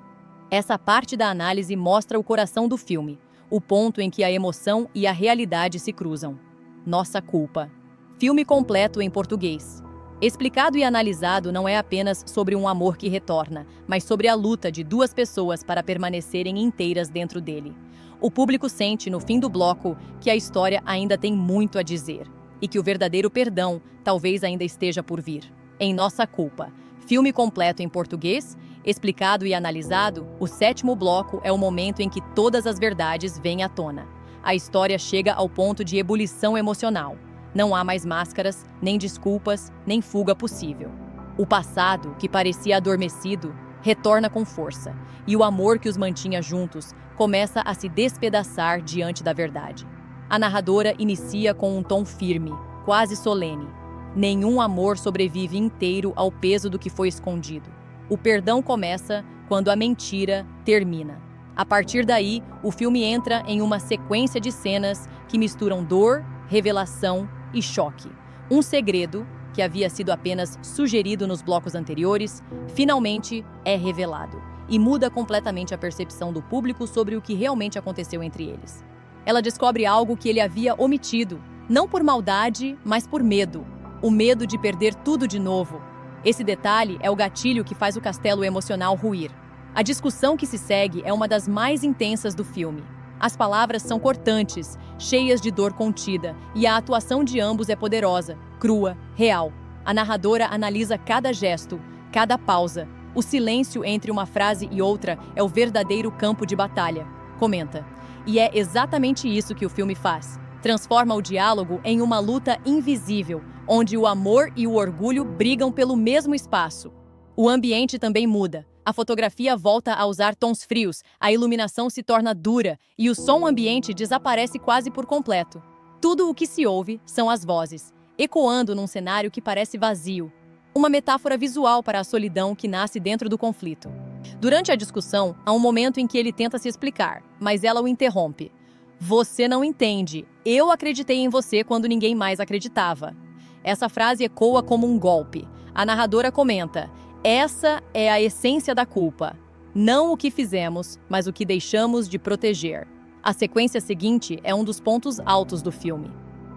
Essa parte da análise mostra o coração do filme, o ponto em que a emoção e a realidade se cruzam. Nossa Culpa. Filme completo em português. Explicado e analisado não é apenas sobre um amor que retorna, mas sobre a luta de duas pessoas para permanecerem inteiras dentro dele. O público sente, no fim do bloco, que a história ainda tem muito a dizer e que o verdadeiro perdão talvez ainda esteja por vir. Em Nossa Culpa. Filme completo em português, explicado e analisado, o 7º bloco é o momento em que todas as verdades vêm à tona. A história chega ao ponto de ebulição emocional. Não há mais máscaras, nem desculpas, nem fuga possível. O passado, que parecia adormecido, retorna com força, e o amor que os mantinha juntos começa a se despedaçar diante da verdade. A narradora inicia com um tom firme, quase solene. Nenhum amor sobrevive inteiro ao peso do que foi escondido. O perdão começa quando a mentira termina. A partir daí, o filme entra em uma sequência de cenas que misturam dor, revelação e choque. Um segredo, que havia sido apenas sugerido nos blocos anteriores, finalmente é revelado e muda completamente a percepção do público sobre o que realmente aconteceu entre eles. Ela descobre algo que ele havia omitido, não por maldade, mas por medo. O medo de perder tudo de novo. Esse detalhe é o gatilho que faz o castelo emocional ruir. A discussão que se segue é uma das mais intensas do filme. As palavras são cortantes, cheias de dor contida, e a atuação de ambos é poderosa, crua, real. A narradora analisa cada gesto, cada pausa. O silêncio entre uma frase e outra é o verdadeiro campo de batalha, comenta. E é exatamente isso que o filme faz. Transforma o diálogo em uma luta invisível, onde o amor e o orgulho brigam pelo mesmo espaço. O ambiente também muda. A fotografia volta a usar tons frios, a iluminação se torna dura e o som ambiente desaparece quase por completo. Tudo o que se ouve são as vozes, ecoando num cenário que parece vazio. Uma metáfora visual para a solidão que nasce dentro do conflito. Durante a discussão, há um momento em que ele tenta se explicar, mas ela o interrompe. Você não entende. Eu acreditei em você quando ninguém mais acreditava. Essa frase ecoa como um golpe. A narradora comenta: essa é a essência da culpa. Não o que fizemos, mas o que deixamos de proteger. A sequência seguinte é um dos pontos altos do filme.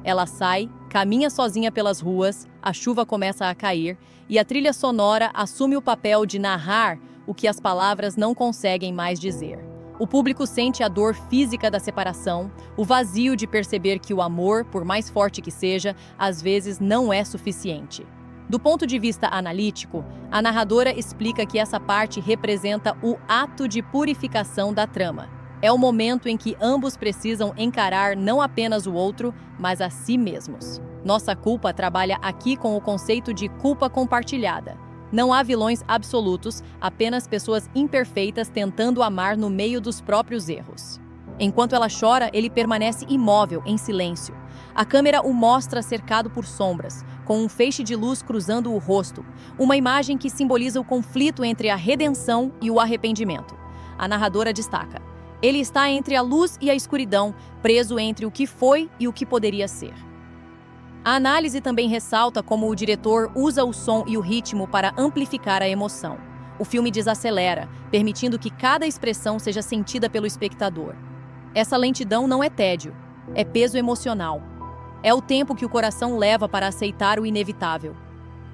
Ela sai, caminha sozinha pelas ruas, a chuva começa a cair e a trilha sonora assume o papel de narrar o que as palavras não conseguem mais dizer. O público sente a dor física da separação, o vazio de perceber que o amor, por mais forte que seja, às vezes não é suficiente. Do ponto de vista analítico, a narradora explica que essa parte representa o ato de purificação da trama. É o momento em que ambos precisam encarar não apenas o outro, mas a si mesmos. Nossa Culpa trabalha aqui com o conceito de culpa compartilhada. Não há vilões absolutos, apenas pessoas imperfeitas tentando amar no meio dos próprios erros. Enquanto ela chora, ele permanece imóvel, em silêncio. A câmera o mostra cercado por sombras, com um feixe de luz cruzando o rosto, uma imagem que simboliza o conflito entre a redenção e o arrependimento. A narradora destaca: ele está entre a luz e a escuridão, preso entre o que foi e o que poderia ser. A análise também ressalta como o diretor usa o som e o ritmo para amplificar a emoção. O filme desacelera, permitindo que cada expressão seja sentida pelo espectador. Essa lentidão não é tédio, é peso emocional. É o tempo que o coração leva para aceitar o inevitável.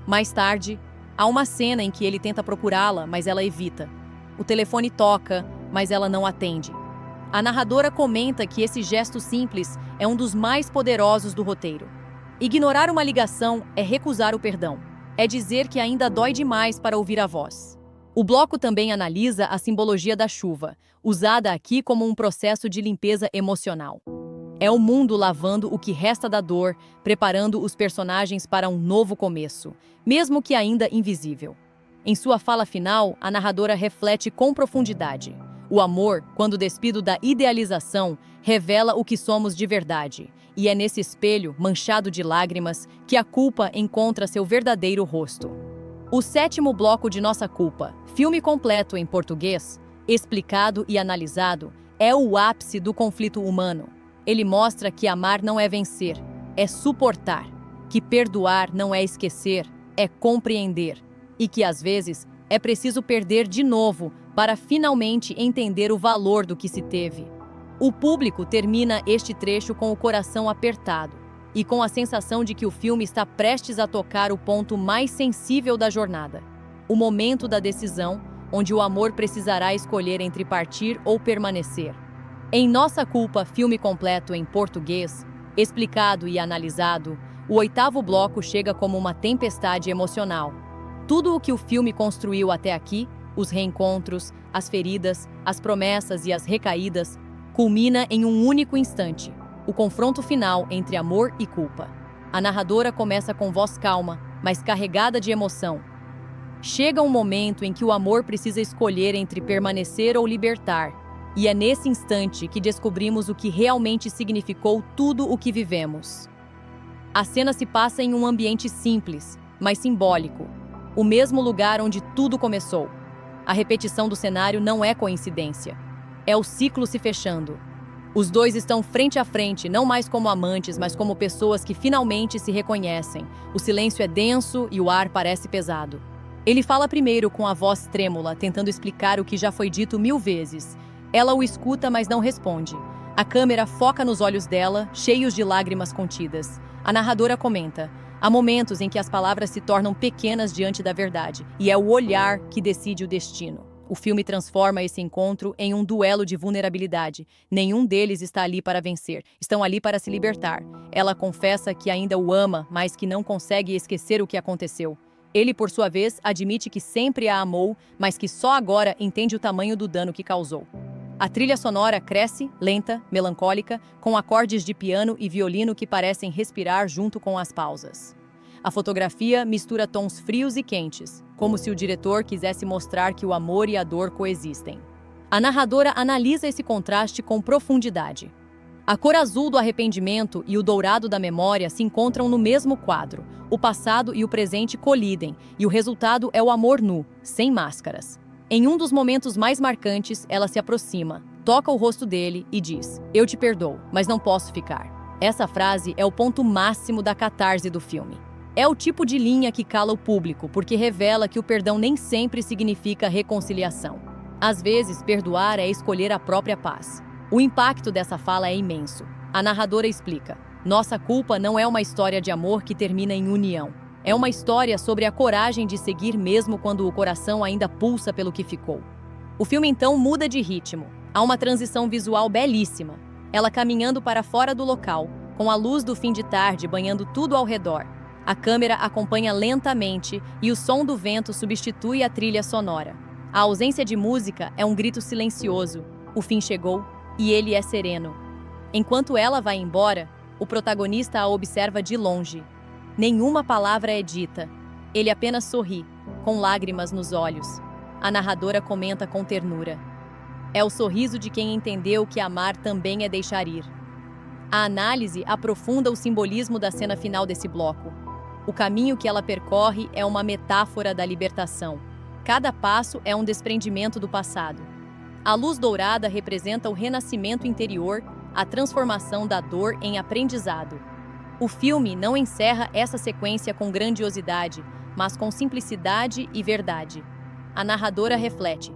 Mais tarde, há uma cena em que ele tenta procurá-la, mas ela evita. O telefone toca, mas ela não atende. A narradora comenta que esse gesto simples é um dos mais poderosos do roteiro. Ignorar uma ligação é recusar o perdão. É dizer que ainda dói demais para ouvir a voz. O bloco também analisa a simbologia da chuva, usada aqui como um processo de limpeza emocional. É o mundo lavando o que resta da dor, preparando os personagens para um novo começo, mesmo que ainda invisível. Em sua fala final, a narradora reflete com profundidade. O amor, quando despido da idealização, revela o que somos de verdade. E é nesse espelho, manchado de lágrimas, que a culpa encontra seu verdadeiro rosto. O 7º bloco de Nossa Culpa, filme completo em português, explicado e analisado, é o ápice do conflito humano. Ele mostra que amar não é vencer, é suportar, que perdoar não é esquecer, é compreender, e que às vezes é preciso perder de novo para finalmente entender o valor do que se teve. O público termina este trecho com o coração apertado e com a sensação de que o filme está prestes a tocar o ponto mais sensível da jornada, o momento da decisão, onde o amor precisará escolher entre partir ou permanecer. Em Nossa Culpa, filme completo em português, explicado e analisado, o 8º bloco chega como uma tempestade emocional. Tudo o que o filme construiu até aqui, os reencontros, as feridas, as promessas e as recaídas, culmina em um único instante, o confronto final entre amor e culpa. A narradora começa com voz calma, mas carregada de emoção. Chega um momento em que o amor precisa escolher entre permanecer ou libertar, e é nesse instante que descobrimos o que realmente significou tudo o que vivemos. A cena se passa em um ambiente simples, mas simbólico, o mesmo lugar onde tudo começou. A repetição do cenário não é coincidência. É o ciclo se fechando. Os dois estão frente a frente, não mais como amantes, mas como pessoas que finalmente se reconhecem. O silêncio é denso e o ar parece pesado. Ele fala primeiro com a voz trêmula, tentando explicar o que já foi dito 1000 vezes. Ela o escuta, mas não responde. A câmera foca nos olhos dela, cheios de lágrimas contidas. A narradora comenta: há momentos em que as palavras se tornam pequenas diante da verdade, e é o olhar que decide o destino. O filme transforma esse encontro em um duelo de vulnerabilidade. Nenhum deles está ali para vencer, estão ali para se libertar. Ela confessa que ainda o ama, mas que não consegue esquecer o que aconteceu. Ele, por sua vez, admite que sempre a amou, mas que só agora entende o tamanho do dano que causou. A trilha sonora cresce, lenta, melancólica, com acordes de piano e violino que parecem respirar junto com as pausas. A fotografia mistura tons frios e quentes, como se o diretor quisesse mostrar que o amor e a dor coexistem. A narradora analisa esse contraste com profundidade. A cor azul do arrependimento e o dourado da memória se encontram no mesmo quadro. O passado e o presente colidem, e o resultado é o amor nu, sem máscaras. Em um dos momentos mais marcantes, ela se aproxima, toca o rosto dele e diz: "Eu te perdoo, mas não posso ficar." Essa frase é o ponto máximo da catarse do filme. É o tipo de linha que cala o público, porque revela que o perdão nem sempre significa reconciliação. Às vezes, perdoar é escolher a própria paz. O impacto dessa fala é imenso. A narradora explica: Nossa Culpa não é uma história de amor que termina em união. É uma história sobre a coragem de seguir mesmo quando o coração ainda pulsa pelo que ficou. O filme então muda de ritmo. Há uma transição visual belíssima. Ela caminhando para fora do local, com a luz do fim de tarde banhando tudo ao redor. A câmera acompanha lentamente e o som do vento substitui a trilha sonora. A ausência de música é um grito silencioso. O fim chegou e ele é sereno. Enquanto ela vai embora, o protagonista a observa de longe. Nenhuma palavra é dita. Ele apenas sorri, com lágrimas nos olhos. A narradora comenta com ternura: é o sorriso de quem entendeu que amar também é deixar ir. A análise aprofunda o simbolismo da cena final desse bloco. O caminho que ela percorre é uma metáfora da libertação. Cada passo é um desprendimento do passado. A luz dourada representa o renascimento interior, a transformação da dor em aprendizado. O filme não encerra essa sequência com grandiosidade, mas com simplicidade e verdade. A narradora reflete: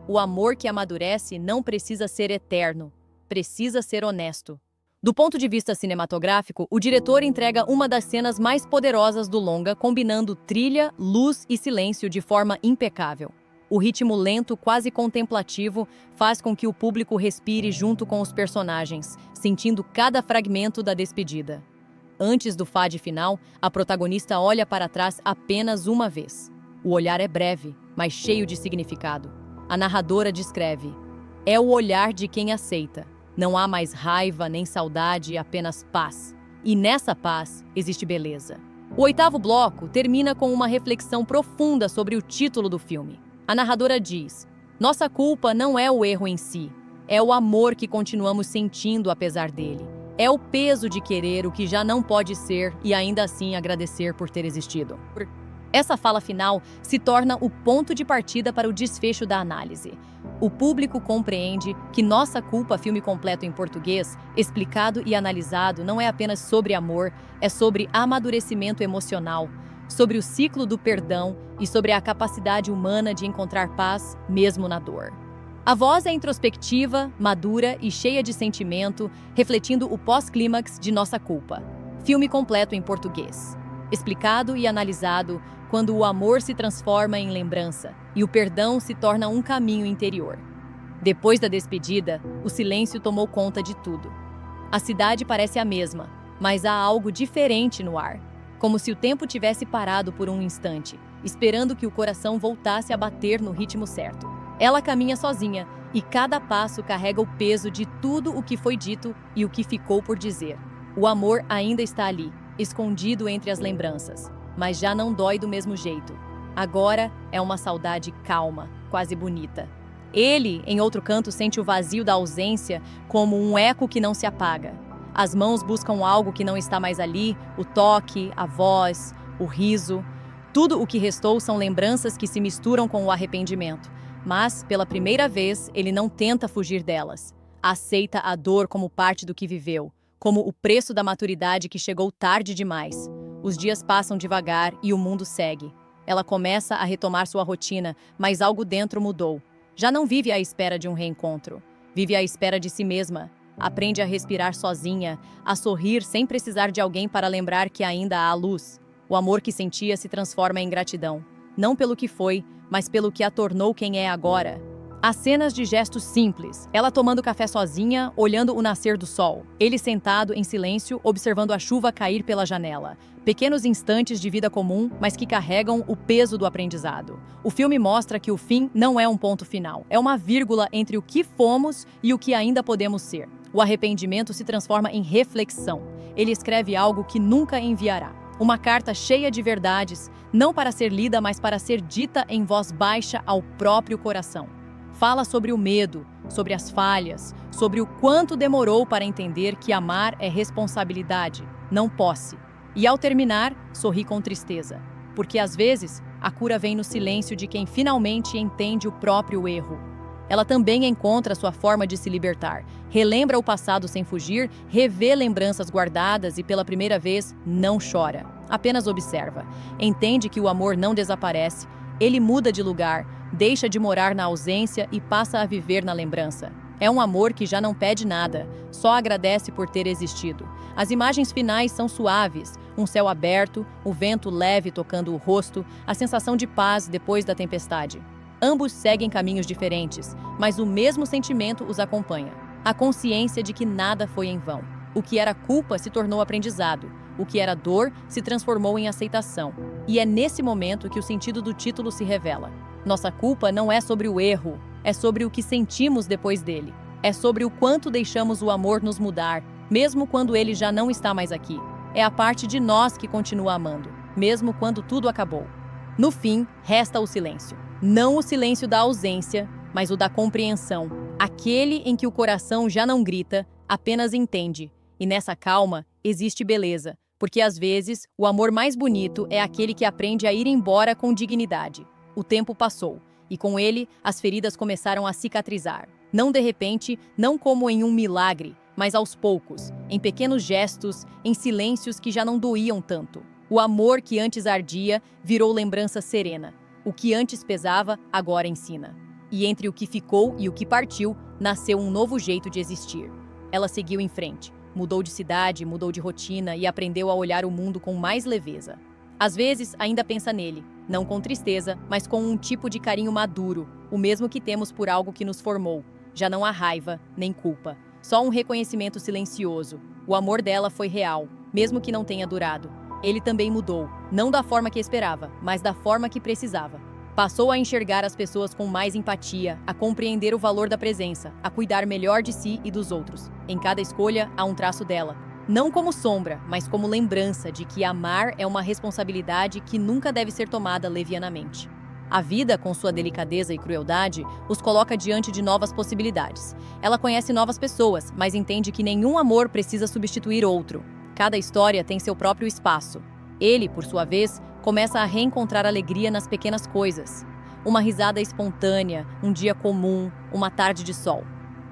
o amor que amadurece não precisa ser eterno, precisa ser honesto. Do ponto de vista cinematográfico, o diretor entrega uma das cenas mais poderosas do longa, combinando trilha, luz e silêncio de forma impecável. O ritmo lento, quase contemplativo, faz com que o público respire junto com os personagens, sentindo cada fragmento da despedida. Antes do fade final, a protagonista olha para trás apenas uma vez. O olhar é breve, mas cheio de significado. A narradora descreve: é o olhar de quem aceita. Não há mais raiva nem saudade, apenas paz. E nessa paz existe beleza. O 8º bloco termina com uma reflexão profunda sobre o título do filme. A narradora diz: nossa culpa não é o erro em si, é o amor que continuamos sentindo apesar dele. É o peso de querer o que já não pode ser e ainda assim agradecer por ter existido. Essa fala final se torna o ponto de partida para o desfecho da análise. O público compreende que Nossa Culpa, filme completo em português, explicado e analisado, não é apenas sobre amor, é sobre amadurecimento emocional, sobre o ciclo do perdão e sobre a capacidade humana de encontrar paz mesmo na dor. A voz é introspectiva, madura e cheia de sentimento, refletindo o pós-clímax de Nossa Culpa. Filme completo em português. Explicado e analisado quando o amor se transforma em lembrança e o perdão se torna um caminho interior. Depois da despedida, o silêncio tomou conta de tudo. A cidade parece a mesma, mas há algo diferente no ar, como se o tempo tivesse parado por um instante, esperando que o coração voltasse a bater no ritmo certo. Ela caminha sozinha e cada passo carrega o peso de tudo o que foi dito e o que ficou por dizer. O amor ainda está ali, escondido entre as lembranças, mas já não dói do mesmo jeito. Agora é uma saudade calma, quase bonita. Ele, em outro canto, sente o vazio da ausência como um eco que não se apaga. As mãos buscam algo que não está mais ali, o toque, a voz, o riso. Tudo o que restou são lembranças que se misturam com o arrependimento. Mas, pela primeira vez, ele não tenta fugir delas. Aceita a dor como parte do que viveu, como o preço da maturidade que chegou tarde demais. Os dias passam devagar e o mundo segue. Ela começa a retomar sua rotina, mas algo dentro mudou. Já não vive à espera de um reencontro. Vive à espera de si mesma. Aprende a respirar sozinha, a sorrir sem precisar de alguém para lembrar que ainda há luz. O amor que sentia se transforma em gratidão. Não pelo que foi, mas pelo que a tornou quem é agora. Há cenas de gestos simples. Ela tomando café sozinha, olhando o nascer do sol. Ele sentado em silêncio, observando a chuva cair pela janela. Pequenos instantes de vida comum, mas que carregam o peso do aprendizado. O filme mostra que o fim não é um ponto final. É uma vírgula entre o que fomos e o que ainda podemos ser. O arrependimento se transforma em reflexão. Ele escreve algo que nunca enviará. Uma carta cheia de verdades, não para ser lida, mas para ser dita em voz baixa ao próprio coração. Fala sobre o medo, sobre as falhas, sobre o quanto demorou para entender que amar é responsabilidade, não posse. E ao terminar, sorri com tristeza, porque às vezes a cura vem no silêncio de quem finalmente entende o próprio erro. Ela também encontra sua forma de se libertar, relembra o passado sem fugir, revê lembranças guardadas e pela primeira vez não chora, apenas observa. Entende que o amor não desaparece, ele muda de lugar, deixa de morar na ausência e passa a viver na lembrança. É um amor que já não pede nada, só agradece por ter existido. As imagens finais são suaves, um céu aberto, o vento leve tocando o rosto, a sensação de paz depois da tempestade. Ambos seguem caminhos diferentes, mas o mesmo sentimento os acompanha. A consciência de que nada foi em vão. O que era culpa se tornou aprendizado. O que era dor se transformou em aceitação. E é nesse momento que o sentido do título se revela. Nossa culpa não é sobre o erro, é sobre o que sentimos depois dele. É sobre o quanto deixamos o amor nos mudar, mesmo quando ele já não está mais aqui. É a parte de nós que continua amando, mesmo quando tudo acabou. No fim, resta o silêncio. Não o silêncio da ausência, mas o da compreensão. Aquele em que o coração já não grita, apenas entende. E nessa calma existe beleza, porque às vezes o amor mais bonito é aquele que aprende a ir embora com dignidade. O tempo passou, e com ele as feridas começaram a cicatrizar. Não de repente, não como em um milagre, mas aos poucos, em pequenos gestos, em silêncios que já não doíam tanto. O amor que antes ardia virou lembrança serena. O que antes pesava, agora ensina. E entre o que ficou e o que partiu, nasceu um novo jeito de existir. Ela seguiu em frente, mudou de cidade, mudou de rotina e aprendeu a olhar o mundo com mais leveza. Às vezes, ainda pensa nele, não com tristeza, mas com um tipo de carinho maduro, o mesmo que temos por algo que nos formou. Já não há raiva, nem culpa, só um reconhecimento silencioso. O amor dela foi real, mesmo que não tenha durado. Ele também mudou, não da forma que esperava, mas da forma que precisava. Passou a enxergar as pessoas com mais empatia, a compreender o valor da presença, a cuidar melhor de si e dos outros. Em cada escolha, há um traço dela. Não como sombra, mas como lembrança de que amar é uma responsabilidade que nunca deve ser tomada levianamente. A vida, com sua delicadeza e crueldade, os coloca diante de novas possibilidades. Ela conhece novas pessoas, mas entende que nenhum amor precisa substituir outro. Cada história tem seu próprio espaço. Ele, por sua vez, começa a reencontrar alegria nas pequenas coisas. Uma risada espontânea, um dia comum, uma tarde de sol.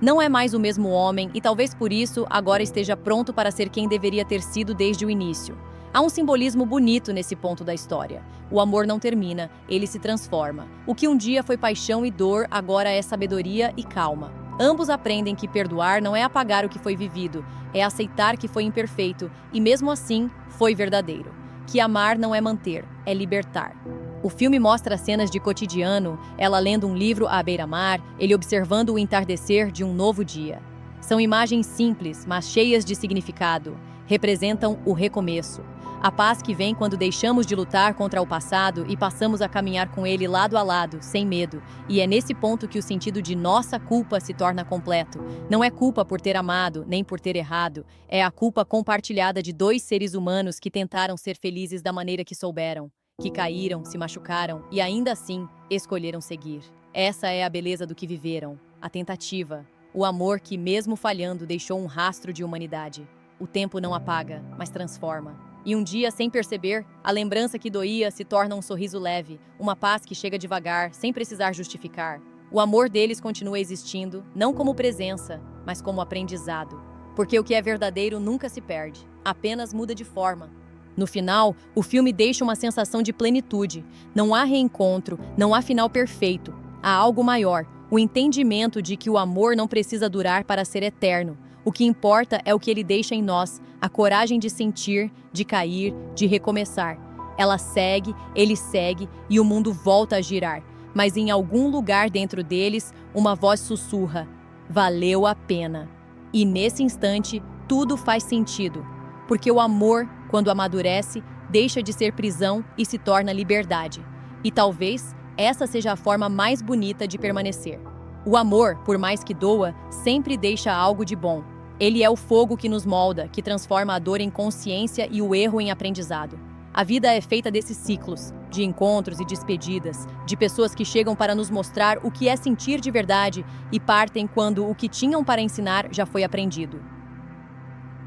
Não é mais o mesmo homem e talvez por isso agora esteja pronto para ser quem deveria ter sido desde o início. Há um simbolismo bonito nesse ponto da história. O amor não termina, ele se transforma. O que um dia foi paixão e dor, agora é sabedoria e calma. Ambos aprendem que perdoar não é apagar o que foi vivido, é aceitar que foi imperfeito e, mesmo assim, foi verdadeiro. Que amar não é manter, é libertar. O filme mostra cenas de cotidiano, ela lendo um livro à beira-mar, ele observando o entardecer de um novo dia. São imagens simples, mas cheias de significado. Representam o recomeço. A paz que vem quando deixamos de lutar contra o passado e passamos a caminhar com ele lado a lado, sem medo. E é nesse ponto que o sentido de nossa culpa se torna completo. Não é culpa por ter amado, nem por ter errado. É a culpa compartilhada de dois seres humanos que tentaram ser felizes da maneira que souberam. Que caíram, se machucaram e ainda assim escolheram seguir. Essa é a beleza do que viveram. A tentativa. O amor que, mesmo falhando, deixou um rastro de humanidade. O tempo não apaga, mas transforma. E um dia, sem perceber, a lembrança que doía se torna um sorriso leve, uma paz que chega devagar, sem precisar justificar. O amor deles continua existindo, não como presença, mas como aprendizado. Porque o que é verdadeiro nunca se perde, apenas muda de forma. No final, o filme deixa uma sensação de plenitude. Não há reencontro, não há final perfeito. Há algo maior, o entendimento de que o amor não precisa durar para ser eterno. O que importa é o que ele deixa em nós, a coragem de sentir, de cair, de recomeçar. Ela segue, ele segue e o mundo volta a girar. Mas em algum lugar dentro deles, uma voz sussurra: valeu a pena. E nesse instante, tudo faz sentido. Porque o amor, quando amadurece, deixa de ser prisão e se torna liberdade. E talvez essa seja a forma mais bonita de permanecer. O amor, por mais que doa, sempre deixa algo de bom. Ele é o fogo que nos molda, que transforma a dor em consciência e o erro em aprendizado. A vida é feita desses ciclos, de encontros e despedidas, de pessoas que chegam para nos mostrar o que é sentir de verdade e partem quando o que tinham para ensinar já foi aprendido.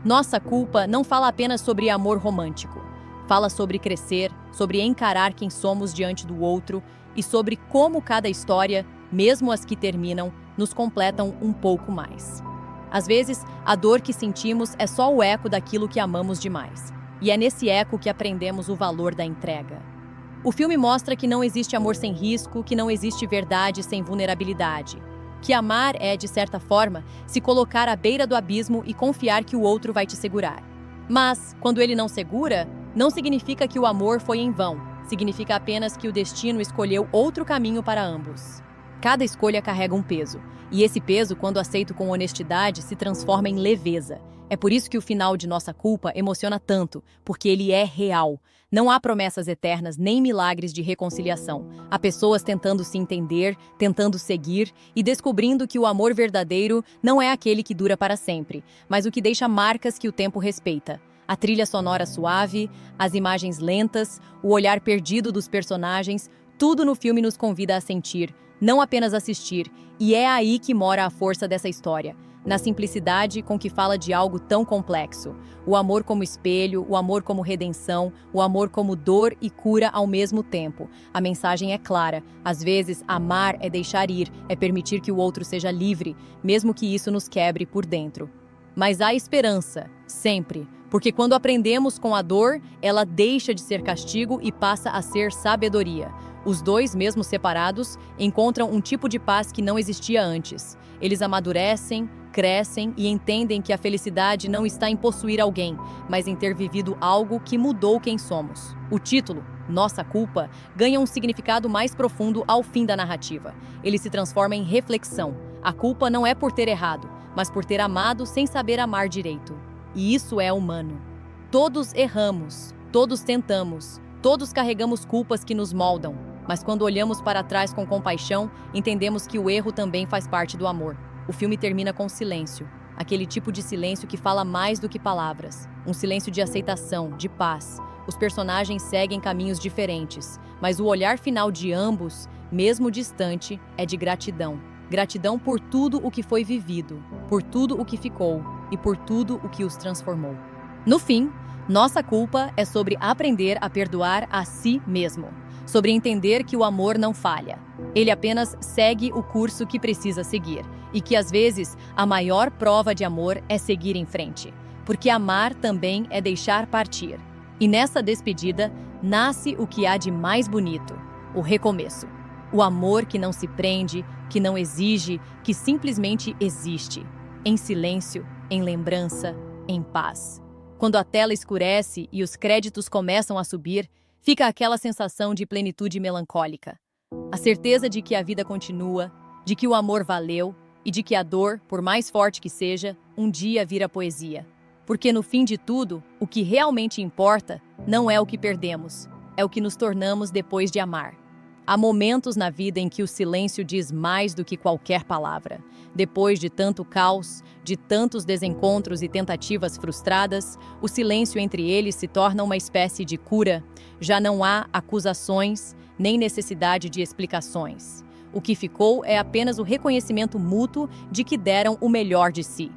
Nossa culpa não fala apenas sobre amor romântico. Fala sobre crescer, sobre encarar quem somos diante do outro e sobre como cada história, mesmo as que terminam, nos completam um pouco mais. Às vezes, a dor que sentimos é só o eco daquilo que amamos demais. E é nesse eco que aprendemos o valor da entrega. O filme mostra que não existe amor sem risco, que não existe verdade sem vulnerabilidade. Que amar é, de certa forma, se colocar à beira do abismo e confiar que o outro vai te segurar. Mas, quando ele não segura, não significa que o amor foi em vão. Significa apenas que o destino escolheu outro caminho para ambos. Cada escolha carrega um peso. E esse peso, quando aceito com honestidade, se transforma em leveza. É por isso que o final de Nossa Culpa emociona tanto, porque ele é real. Não há promessas eternas nem milagres de reconciliação. Há pessoas tentando se entender, tentando seguir e descobrindo que o amor verdadeiro não é aquele que dura para sempre, mas o que deixa marcas que o tempo respeita. A trilha sonora suave, as imagens lentas, o olhar perdido dos personagens, tudo no filme nos convida a sentir, não apenas assistir, e é aí que mora a força dessa história, na simplicidade com que fala de algo tão complexo. O amor como espelho, o amor como redenção, o amor como dor e cura ao mesmo tempo. A mensagem é clara, às vezes amar é deixar ir, é permitir que o outro seja livre, mesmo que isso nos quebre por dentro. Mas há esperança, sempre, porque quando aprendemos com a dor, ela deixa de ser castigo e passa a ser sabedoria. Os dois, mesmo separados, encontram um tipo de paz que não existia antes. Eles amadurecem, crescem e entendem que a felicidade não está em possuir alguém, mas em ter vivido algo que mudou quem somos. O título, Nossa Culpa, ganha um significado mais profundo ao fim da narrativa. Ele se transforma em reflexão. A culpa não é por ter errado, mas por ter amado sem saber amar direito. E isso é humano. Todos erramos, todos tentamos, todos carregamos culpas que nos moldam. Mas quando olhamos para trás com compaixão, entendemos que o erro também faz parte do amor. O filme termina com silêncio. Aquele tipo de silêncio que fala mais do que palavras. Um silêncio de aceitação, de paz. Os personagens seguem caminhos diferentes, mas o olhar final de ambos, mesmo distante, é de gratidão. Gratidão por tudo o que foi vivido, por tudo o que ficou e por tudo o que os transformou. No fim, Nossa culpa é sobre aprender a perdoar a si mesmo, sobre entender que o amor não falha. Ele apenas segue o curso que precisa seguir e que, às vezes, a maior prova de amor é seguir em frente, porque amar também é deixar partir. E nessa despedida, nasce o que há de mais bonito, o recomeço. O amor que não se prende, que não exige, que simplesmente existe, em silêncio, em lembrança, em paz. Quando a tela escurece e os créditos começam a subir, fica aquela sensação de plenitude melancólica. A certeza de que a vida continua, de que o amor valeu e de que a dor, por mais forte que seja, um dia vira poesia. Porque no fim de tudo, o que realmente importa não é o que perdemos, é o que nos tornamos depois de amar. Há momentos na vida em que o silêncio diz mais do que qualquer palavra. Depois de tanto caos, de tantos desencontros e tentativas frustradas, o silêncio entre eles se torna uma espécie de cura. Já não há acusações, nem necessidade de explicações. O que ficou é apenas o reconhecimento mútuo de que deram o melhor de si.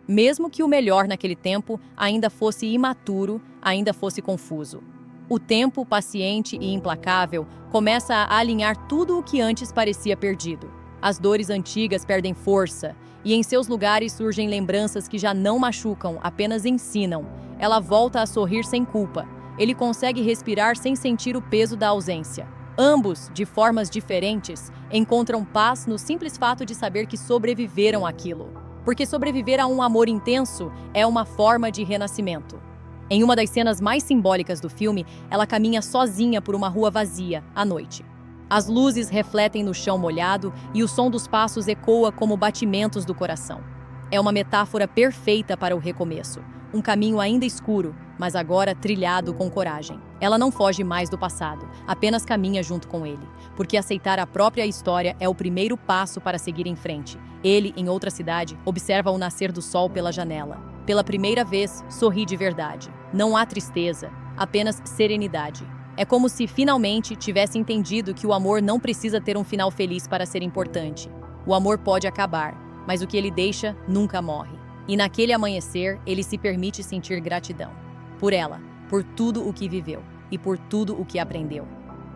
Mesmo que o melhor naquele tempo ainda fosse imaturo, ainda fosse confuso. O tempo, paciente e implacável, começa a alinhar tudo o que antes parecia perdido. As dores antigas perdem força, e em seus lugares surgem lembranças que já não machucam, apenas ensinam. Ela volta a sorrir sem culpa. Ele consegue respirar sem sentir o peso da ausência. Ambos, de formas diferentes, encontram paz no simples fato de saber que sobreviveram àquilo. Porque sobreviver a um amor intenso é uma forma de renascimento. Em uma das cenas mais simbólicas do filme, ela caminha sozinha por uma rua vazia, à noite. As luzes refletem no chão molhado e o som dos passos ecoa como batimentos do coração. É uma metáfora perfeita para o recomeço. Um caminho ainda escuro, mas agora trilhado com coragem. Ela não foge mais do passado, apenas caminha junto com ele. Porque aceitar a própria história é o primeiro passo para seguir em frente. Ele, em outra cidade, observa o nascer do sol pela janela. Pela primeira vez, sorri de verdade. Não há tristeza, apenas serenidade. É como se finalmente tivesse entendido que o amor não precisa ter um final feliz para ser importante. O amor pode acabar, mas o que ele deixa nunca morre. E naquele amanhecer, ele se permite sentir gratidão. Por ela, por tudo o que viveu e por tudo o que aprendeu.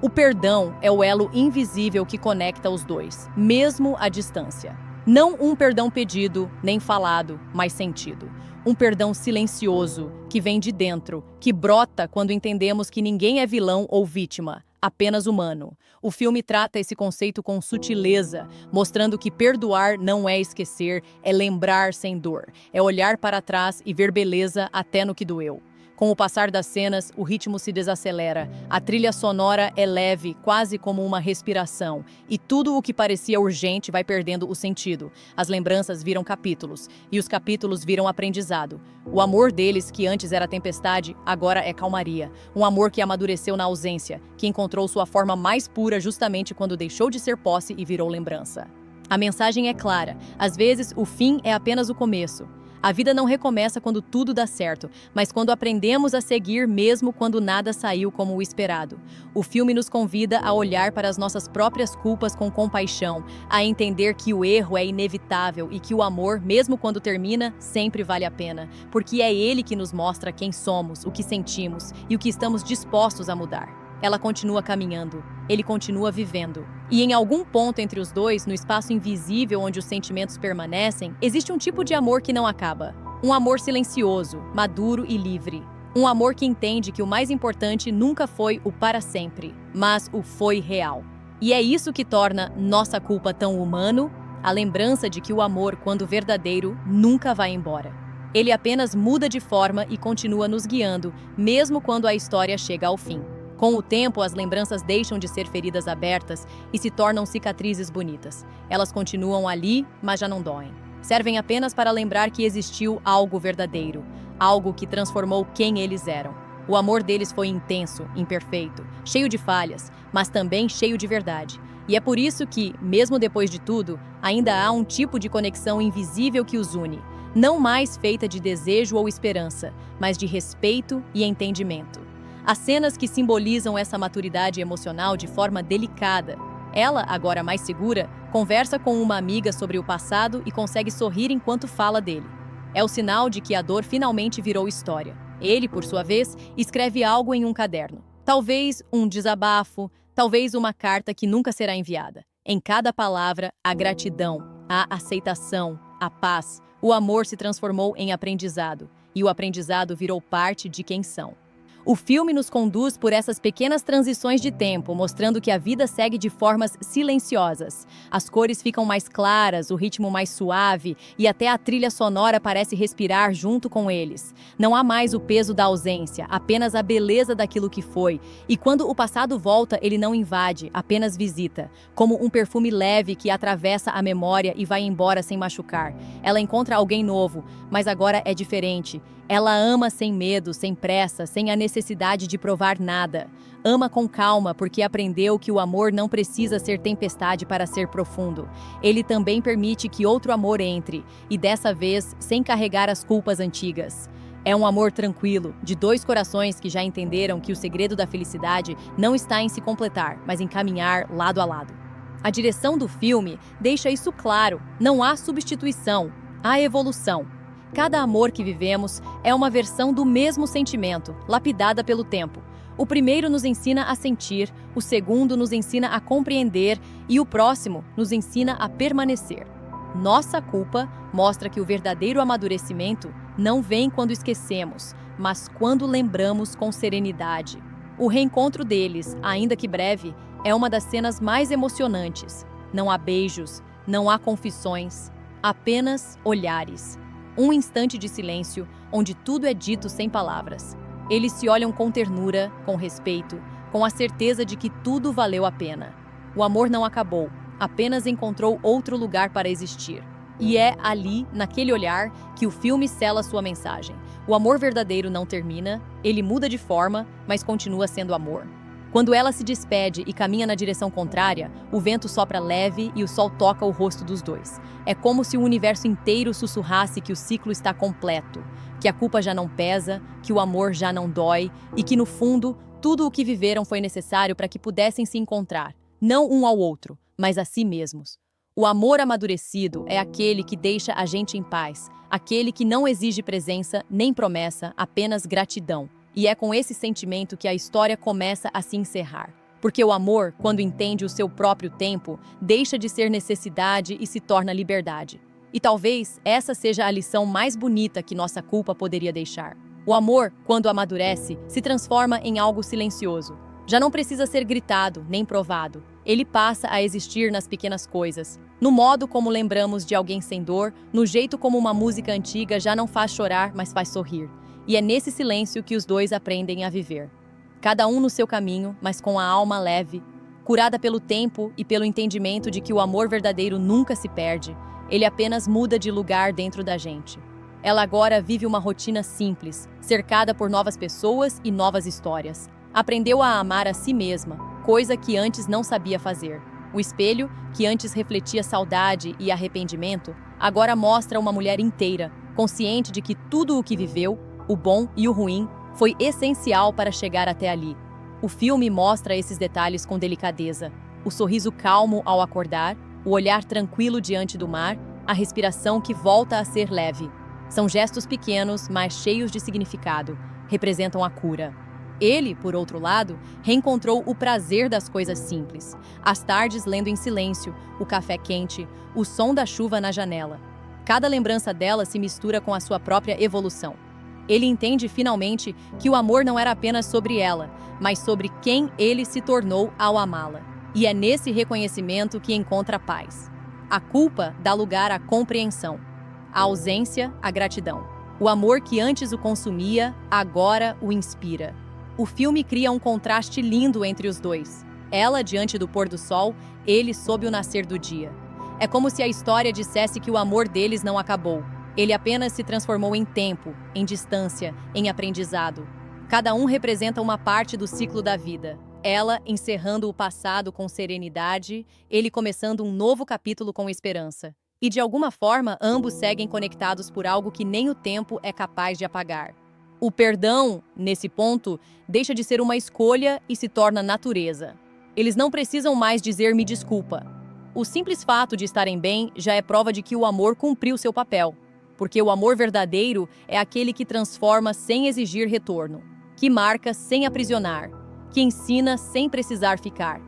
O perdão é o elo invisível que conecta os dois, mesmo à distância. Não um perdão pedido, nem falado, mas sentido. Um perdão silencioso, que vem de dentro, que brota quando entendemos que ninguém é vilão ou vítima, apenas humano. O filme trata esse conceito com sutileza, mostrando que perdoar não é esquecer, é lembrar sem dor, é olhar para trás e ver beleza até no que doeu. Com o passar das cenas, o ritmo se desacelera, a trilha sonora é leve, quase como uma respiração, e tudo o que parecia urgente vai perdendo o sentido. As lembranças viram capítulos, e os capítulos viram aprendizado. O amor deles, que antes era tempestade, agora é calmaria. Um amor que amadureceu na ausência, que encontrou sua forma mais pura justamente quando deixou de ser posse e virou lembrança. A mensagem é clara, às vezes o fim é apenas o começo. A vida não recomeça quando tudo dá certo, mas quando aprendemos a seguir mesmo quando nada saiu como o esperado. O filme nos convida a olhar para as nossas próprias culpas com compaixão, a entender que o erro é inevitável e que o amor, mesmo quando termina, sempre vale a pena, porque é ele que nos mostra quem somos, o que sentimos e o que estamos dispostos a mudar. Ela continua caminhando, ele continua vivendo. E em algum ponto entre os dois, no espaço invisível onde os sentimentos permanecem, existe um tipo de amor que não acaba. Um amor silencioso, maduro e livre. Um amor que entende que o mais importante nunca foi o para sempre, mas o foi real. E é isso que torna Nossa Culpa tão humano, a lembrança de que o amor, quando verdadeiro, nunca vai embora. Ele apenas muda de forma e continua nos guiando, mesmo quando a história chega ao fim. Com o tempo, as lembranças deixam de ser feridas abertas e se tornam cicatrizes bonitas. Elas continuam ali, mas já não doem. Servem apenas para lembrar que existiu algo verdadeiro, algo que transformou quem eles eram. O amor deles foi intenso, imperfeito, cheio de falhas, mas também cheio de verdade. E é por isso que, mesmo depois de tudo, ainda há um tipo de conexão invisível que os une, não mais feita de desejo ou esperança, mas de respeito e entendimento. Há cenas que simbolizam essa maturidade emocional de forma delicada. Ela, agora mais segura, conversa com uma amiga sobre o passado e consegue sorrir enquanto fala dele. É o sinal de que a dor finalmente virou história. Ele, por sua vez, escreve algo em um caderno. Talvez um desabafo, talvez uma carta que nunca será enviada. Em cada palavra, a gratidão, a aceitação, a paz, o amor se transformou em aprendizado, e o aprendizado virou parte de quem são. O filme nos conduz por essas pequenas transições de tempo, mostrando que a vida segue de formas silenciosas. As cores ficam mais claras, o ritmo mais suave e até a trilha sonora parece respirar junto com eles. Não há mais o peso da ausência, apenas a beleza daquilo que foi. E quando o passado volta, ele não invade, apenas visita, como um perfume leve que atravessa a memória e vai embora sem machucar. Ela encontra alguém novo, mas agora é diferente. Ela ama sem medo, sem pressa, sem a necessidade de provar nada. Ama com calma porque aprendeu que o amor não precisa ser tempestade para ser profundo. Ele também permite que outro amor entre, e dessa vez, sem carregar as culpas antigas. É um amor tranquilo, de dois corações que já entenderam que o segredo da felicidade não está em se completar, mas em caminhar lado a lado. A direção do filme deixa isso claro. Não há substituição, há evolução. Cada amor que vivemos é uma versão do mesmo sentimento, lapidada pelo tempo. O primeiro nos ensina a sentir, o segundo nos ensina a compreender e o próximo nos ensina a permanecer. Nossa culpa mostra que o verdadeiro amadurecimento não vem quando esquecemos, mas quando lembramos com serenidade. O reencontro deles, ainda que breve, é uma das cenas mais emocionantes. Não há beijos, não há confissões, apenas olhares. Um instante de silêncio, onde tudo é dito sem palavras. Eles se olham com ternura, com respeito, com a certeza de que tudo valeu a pena. O amor não acabou, apenas encontrou outro lugar para existir. E é ali, naquele olhar, que o filme sela sua mensagem. O amor verdadeiro não termina, ele muda de forma, mas continua sendo amor. Quando ela se despede e caminha na direção contrária, o vento sopra leve e o sol toca o rosto dos dois. É como se o universo inteiro sussurrasse que o ciclo está completo, que a culpa já não pesa, que o amor já não dói e que, no fundo, tudo o que viveram foi necessário para que pudessem se encontrar, não um ao outro, mas a si mesmos. O amor amadurecido é aquele que deixa a gente em paz, aquele que não exige presença nem promessa, apenas gratidão. E é com esse sentimento que a história começa a se encerrar. Porque o amor, quando entende o seu próprio tempo, deixa de ser necessidade e se torna liberdade. E talvez essa seja a lição mais bonita que nossa culpa poderia deixar. O amor, quando amadurece, se transforma em algo silencioso. Já não precisa ser gritado, nem provado. Ele passa a existir nas pequenas coisas. No modo como lembramos de alguém sem dor, no jeito como uma música antiga já não faz chorar, mas faz sorrir. E é nesse silêncio que os dois aprendem a viver. Cada um no seu caminho, mas com a alma leve, curada pelo tempo e pelo entendimento de que o amor verdadeiro nunca se perde, ele apenas muda de lugar dentro da gente. Ela agora vive uma rotina simples, cercada por novas pessoas e novas histórias. Aprendeu a amar a si mesma, coisa que antes não sabia fazer. O espelho, que antes refletia saudade e arrependimento, agora mostra uma mulher inteira, consciente de que tudo o que viveu, o bom e o ruim, foi essencial para chegar até ali. O filme mostra esses detalhes com delicadeza. O sorriso calmo ao acordar, o olhar tranquilo diante do mar, a respiração que volta a ser leve. São gestos pequenos, mas cheios de significado. Representam a cura. Ele, por outro lado, reencontrou o prazer das coisas simples. As tardes lendo em silêncio, o café quente, o som da chuva na janela. Cada lembrança dela se mistura com a sua própria evolução. Ele entende finalmente que o amor não era apenas sobre ela, mas sobre quem ele se tornou ao amá-la. E é nesse reconhecimento que encontra paz. A culpa dá lugar à compreensão. A ausência, à gratidão. O amor que antes o consumia, agora o inspira. O filme cria um contraste lindo entre os dois. Ela diante do pôr do sol, ele sob o nascer do dia. É como se a história dissesse que o amor deles não acabou. Ele apenas se transformou em tempo, em distância, em aprendizado. Cada um representa uma parte do ciclo da vida. Ela encerrando o passado com serenidade, ele começando um novo capítulo com esperança. E de alguma forma, ambos seguem conectados por algo que nem o tempo é capaz de apagar. O perdão, nesse ponto, deixa de ser uma escolha e se torna natureza. Eles não precisam mais dizer "me desculpa". O simples fato de estarem bem já é prova de que o amor cumpriu seu papel. porque o amor verdadeiro é aquele que transforma sem exigir retorno, que marca sem aprisionar, que ensina sem precisar ficar.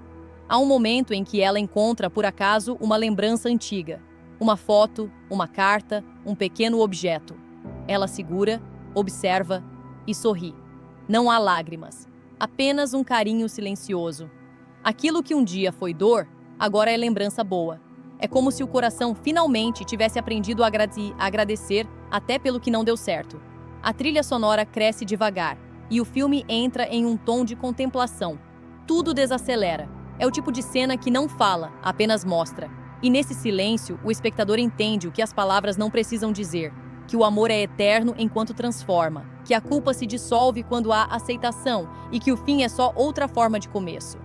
Há um momento em que ela encontra, por acaso, uma lembrança antiga, uma foto, uma carta, um pequeno objeto. Ela segura, observa e sorri. Não há lágrimas, apenas um carinho silencioso. Aquilo que um dia foi dor, agora é lembrança boa. É como se o coração finalmente tivesse aprendido a agradecer até pelo que não deu certo. A trilha sonora cresce devagar e o filme entra em um tom de contemplação. Tudo desacelera. É o tipo de cena que não fala, apenas mostra. E nesse silêncio, o espectador entende o que as palavras não precisam dizer. Que o amor é eterno enquanto transforma. Que a culpa se dissolve quando há aceitação. E que o fim é só outra forma de começo.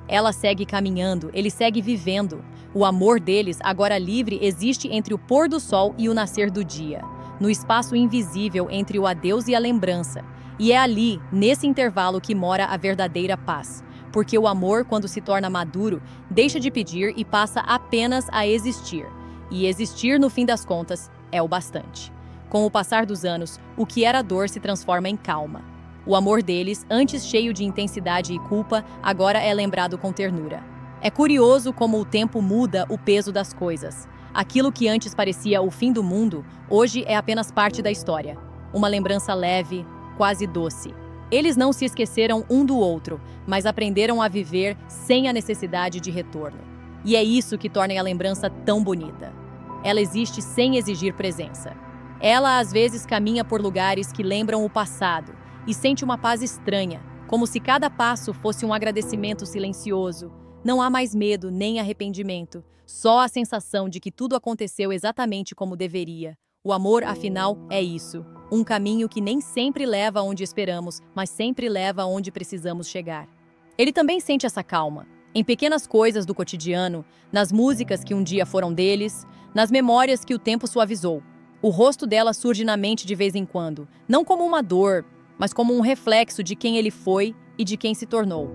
Ela segue caminhando, ele segue vivendo. O amor deles, agora livre, existe entre o pôr do sol e o nascer do dia. No espaço invisível entre o adeus e a lembrança. E é ali, nesse intervalo, que mora a verdadeira paz. Porque o amor, quando se torna maduro, deixa de pedir e passa apenas a existir. E existir, no fim das contas, é o bastante. Com o passar dos anos, o que era dor se transforma em calma. O amor deles, antes cheio de intensidade e culpa, agora é lembrado com ternura. É curioso como o tempo muda o peso das coisas. Aquilo que antes parecia o fim do mundo, hoje é apenas parte da história. Uma lembrança leve, quase doce. Eles não se esqueceram um do outro, mas aprenderam a viver sem a necessidade de retorno. E é isso que torna a lembrança tão bonita. Ela existe sem exigir presença. Ela, às vezes, caminha por lugares que lembram o passado e sente uma paz estranha, como se cada passo fosse um agradecimento silencioso. Não há mais medo nem arrependimento, só a sensação de que tudo aconteceu exatamente como deveria. O amor, afinal, é isso. Um caminho que nem sempre leva aonde esperamos, mas sempre leva aonde precisamos chegar. Ele também sente essa calma, em pequenas coisas do cotidiano, nas músicas que um dia foram deles, nas memórias que o tempo suavizou. O rosto dela surge na mente de vez em quando, não como uma dor, mas como um reflexo de quem ele foi e de quem se tornou.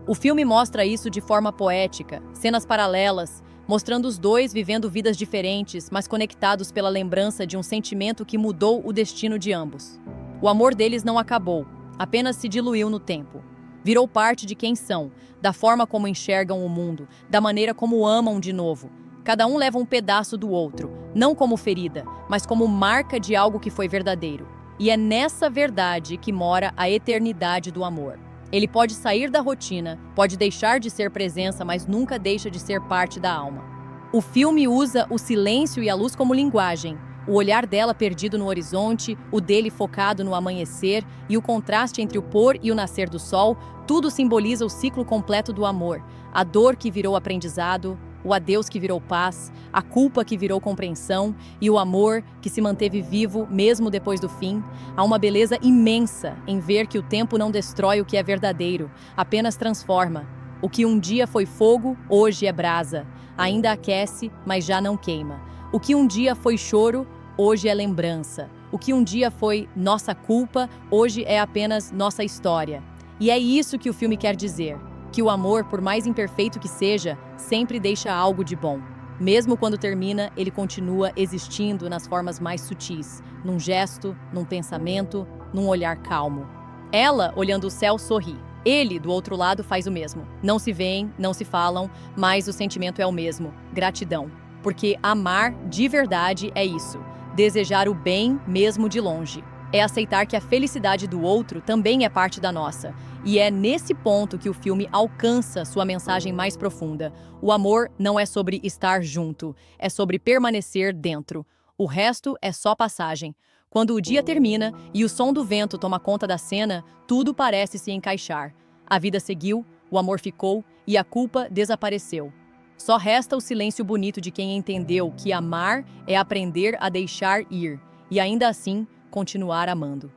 O filme mostra isso de forma poética, cenas paralelas, mostrando os dois vivendo vidas diferentes, mas conectados pela lembrança de um sentimento que mudou o destino de ambos. O amor deles não acabou, apenas se diluiu no tempo. Virou parte de quem são, da forma como enxergam o mundo, da maneira como amam de novo. Cada um leva um pedaço do outro, não como ferida, mas como marca de algo que foi verdadeiro. E é nessa verdade que mora a eternidade do amor. Ele pode sair da rotina, pode deixar de ser presença, mas nunca deixa de ser parte da alma. O filme usa o silêncio e a luz como linguagem. O olhar dela perdido no horizonte, o dele focado no amanhecer e o contraste entre o pôr e o nascer do sol, tudo simboliza o ciclo completo do amor. A dor que virou aprendizado, o adeus que virou paz, a culpa que virou compreensão e o amor que se manteve vivo mesmo depois do fim. Há uma beleza imensa em ver que o tempo não destrói o que é verdadeiro, apenas transforma. O que um dia foi fogo, hoje é brasa. Ainda aquece, mas já não queima. O que um dia foi choro, hoje é lembrança. O que um dia foi nossa culpa, hoje é apenas nossa história. E é isso que o filme quer dizer. Que o amor, por mais imperfeito que seja, sempre deixa algo de bom. Mesmo quando termina, ele continua existindo nas formas mais sutis, num gesto, num pensamento, num olhar calmo. Ela, olhando o céu, sorri. Ele, do outro lado, faz o mesmo. Não se veem, não se falam, mas o sentimento é o mesmo: gratidão. Porque amar de verdade é isso: desejar o bem mesmo de longe. É aceitar que a felicidade do outro também é parte da nossa. E é nesse ponto que o filme alcança sua mensagem mais profunda. O amor não é sobre estar junto, é sobre permanecer dentro. O resto é só passagem. Quando o dia termina e o som do vento toma conta da cena, tudo parece se encaixar. A vida seguiu, o amor ficou e a culpa desapareceu. Só resta o silêncio bonito de quem entendeu que amar é aprender a deixar ir e ainda assim continuar amando.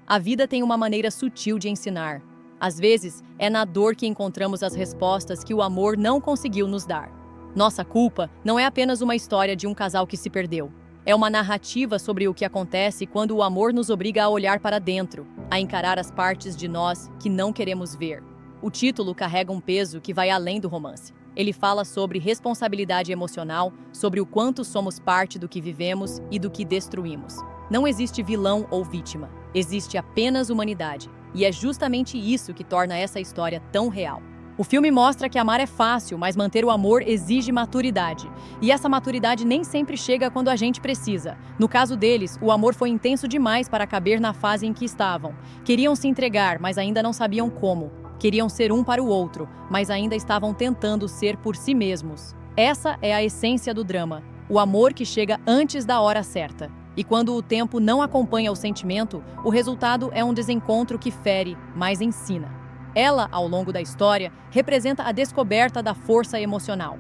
A vida tem uma maneira sutil de ensinar. Às vezes, é na dor que encontramos as respostas que o amor não conseguiu nos dar. Nossa culpa não é apenas uma história de um casal que se perdeu. É uma narrativa sobre o que acontece quando o amor nos obriga a olhar para dentro, a encarar as partes de nós que não queremos ver. O título carrega um peso que vai além do romance. Ele fala sobre responsabilidade emocional, sobre o quanto somos parte do que vivemos e do que destruímos. Não existe vilão ou vítima, existe apenas humanidade. E é justamente isso que torna essa história tão real. O filme mostra que amar é fácil, mas manter o amor exige maturidade. E essa maturidade nem sempre chega quando a gente precisa. No caso deles, o amor foi intenso demais para caber na fase em que estavam. Queriam se entregar, mas ainda não sabiam como. Queriam ser um para o outro, mas ainda estavam tentando ser por si mesmos. Essa é a essência do drama, o amor que chega antes da hora certa. E quando o tempo não acompanha o sentimento, o resultado é um desencontro que fere, mas ensina. Ela, ao longo da história, representa a descoberta da força emocional.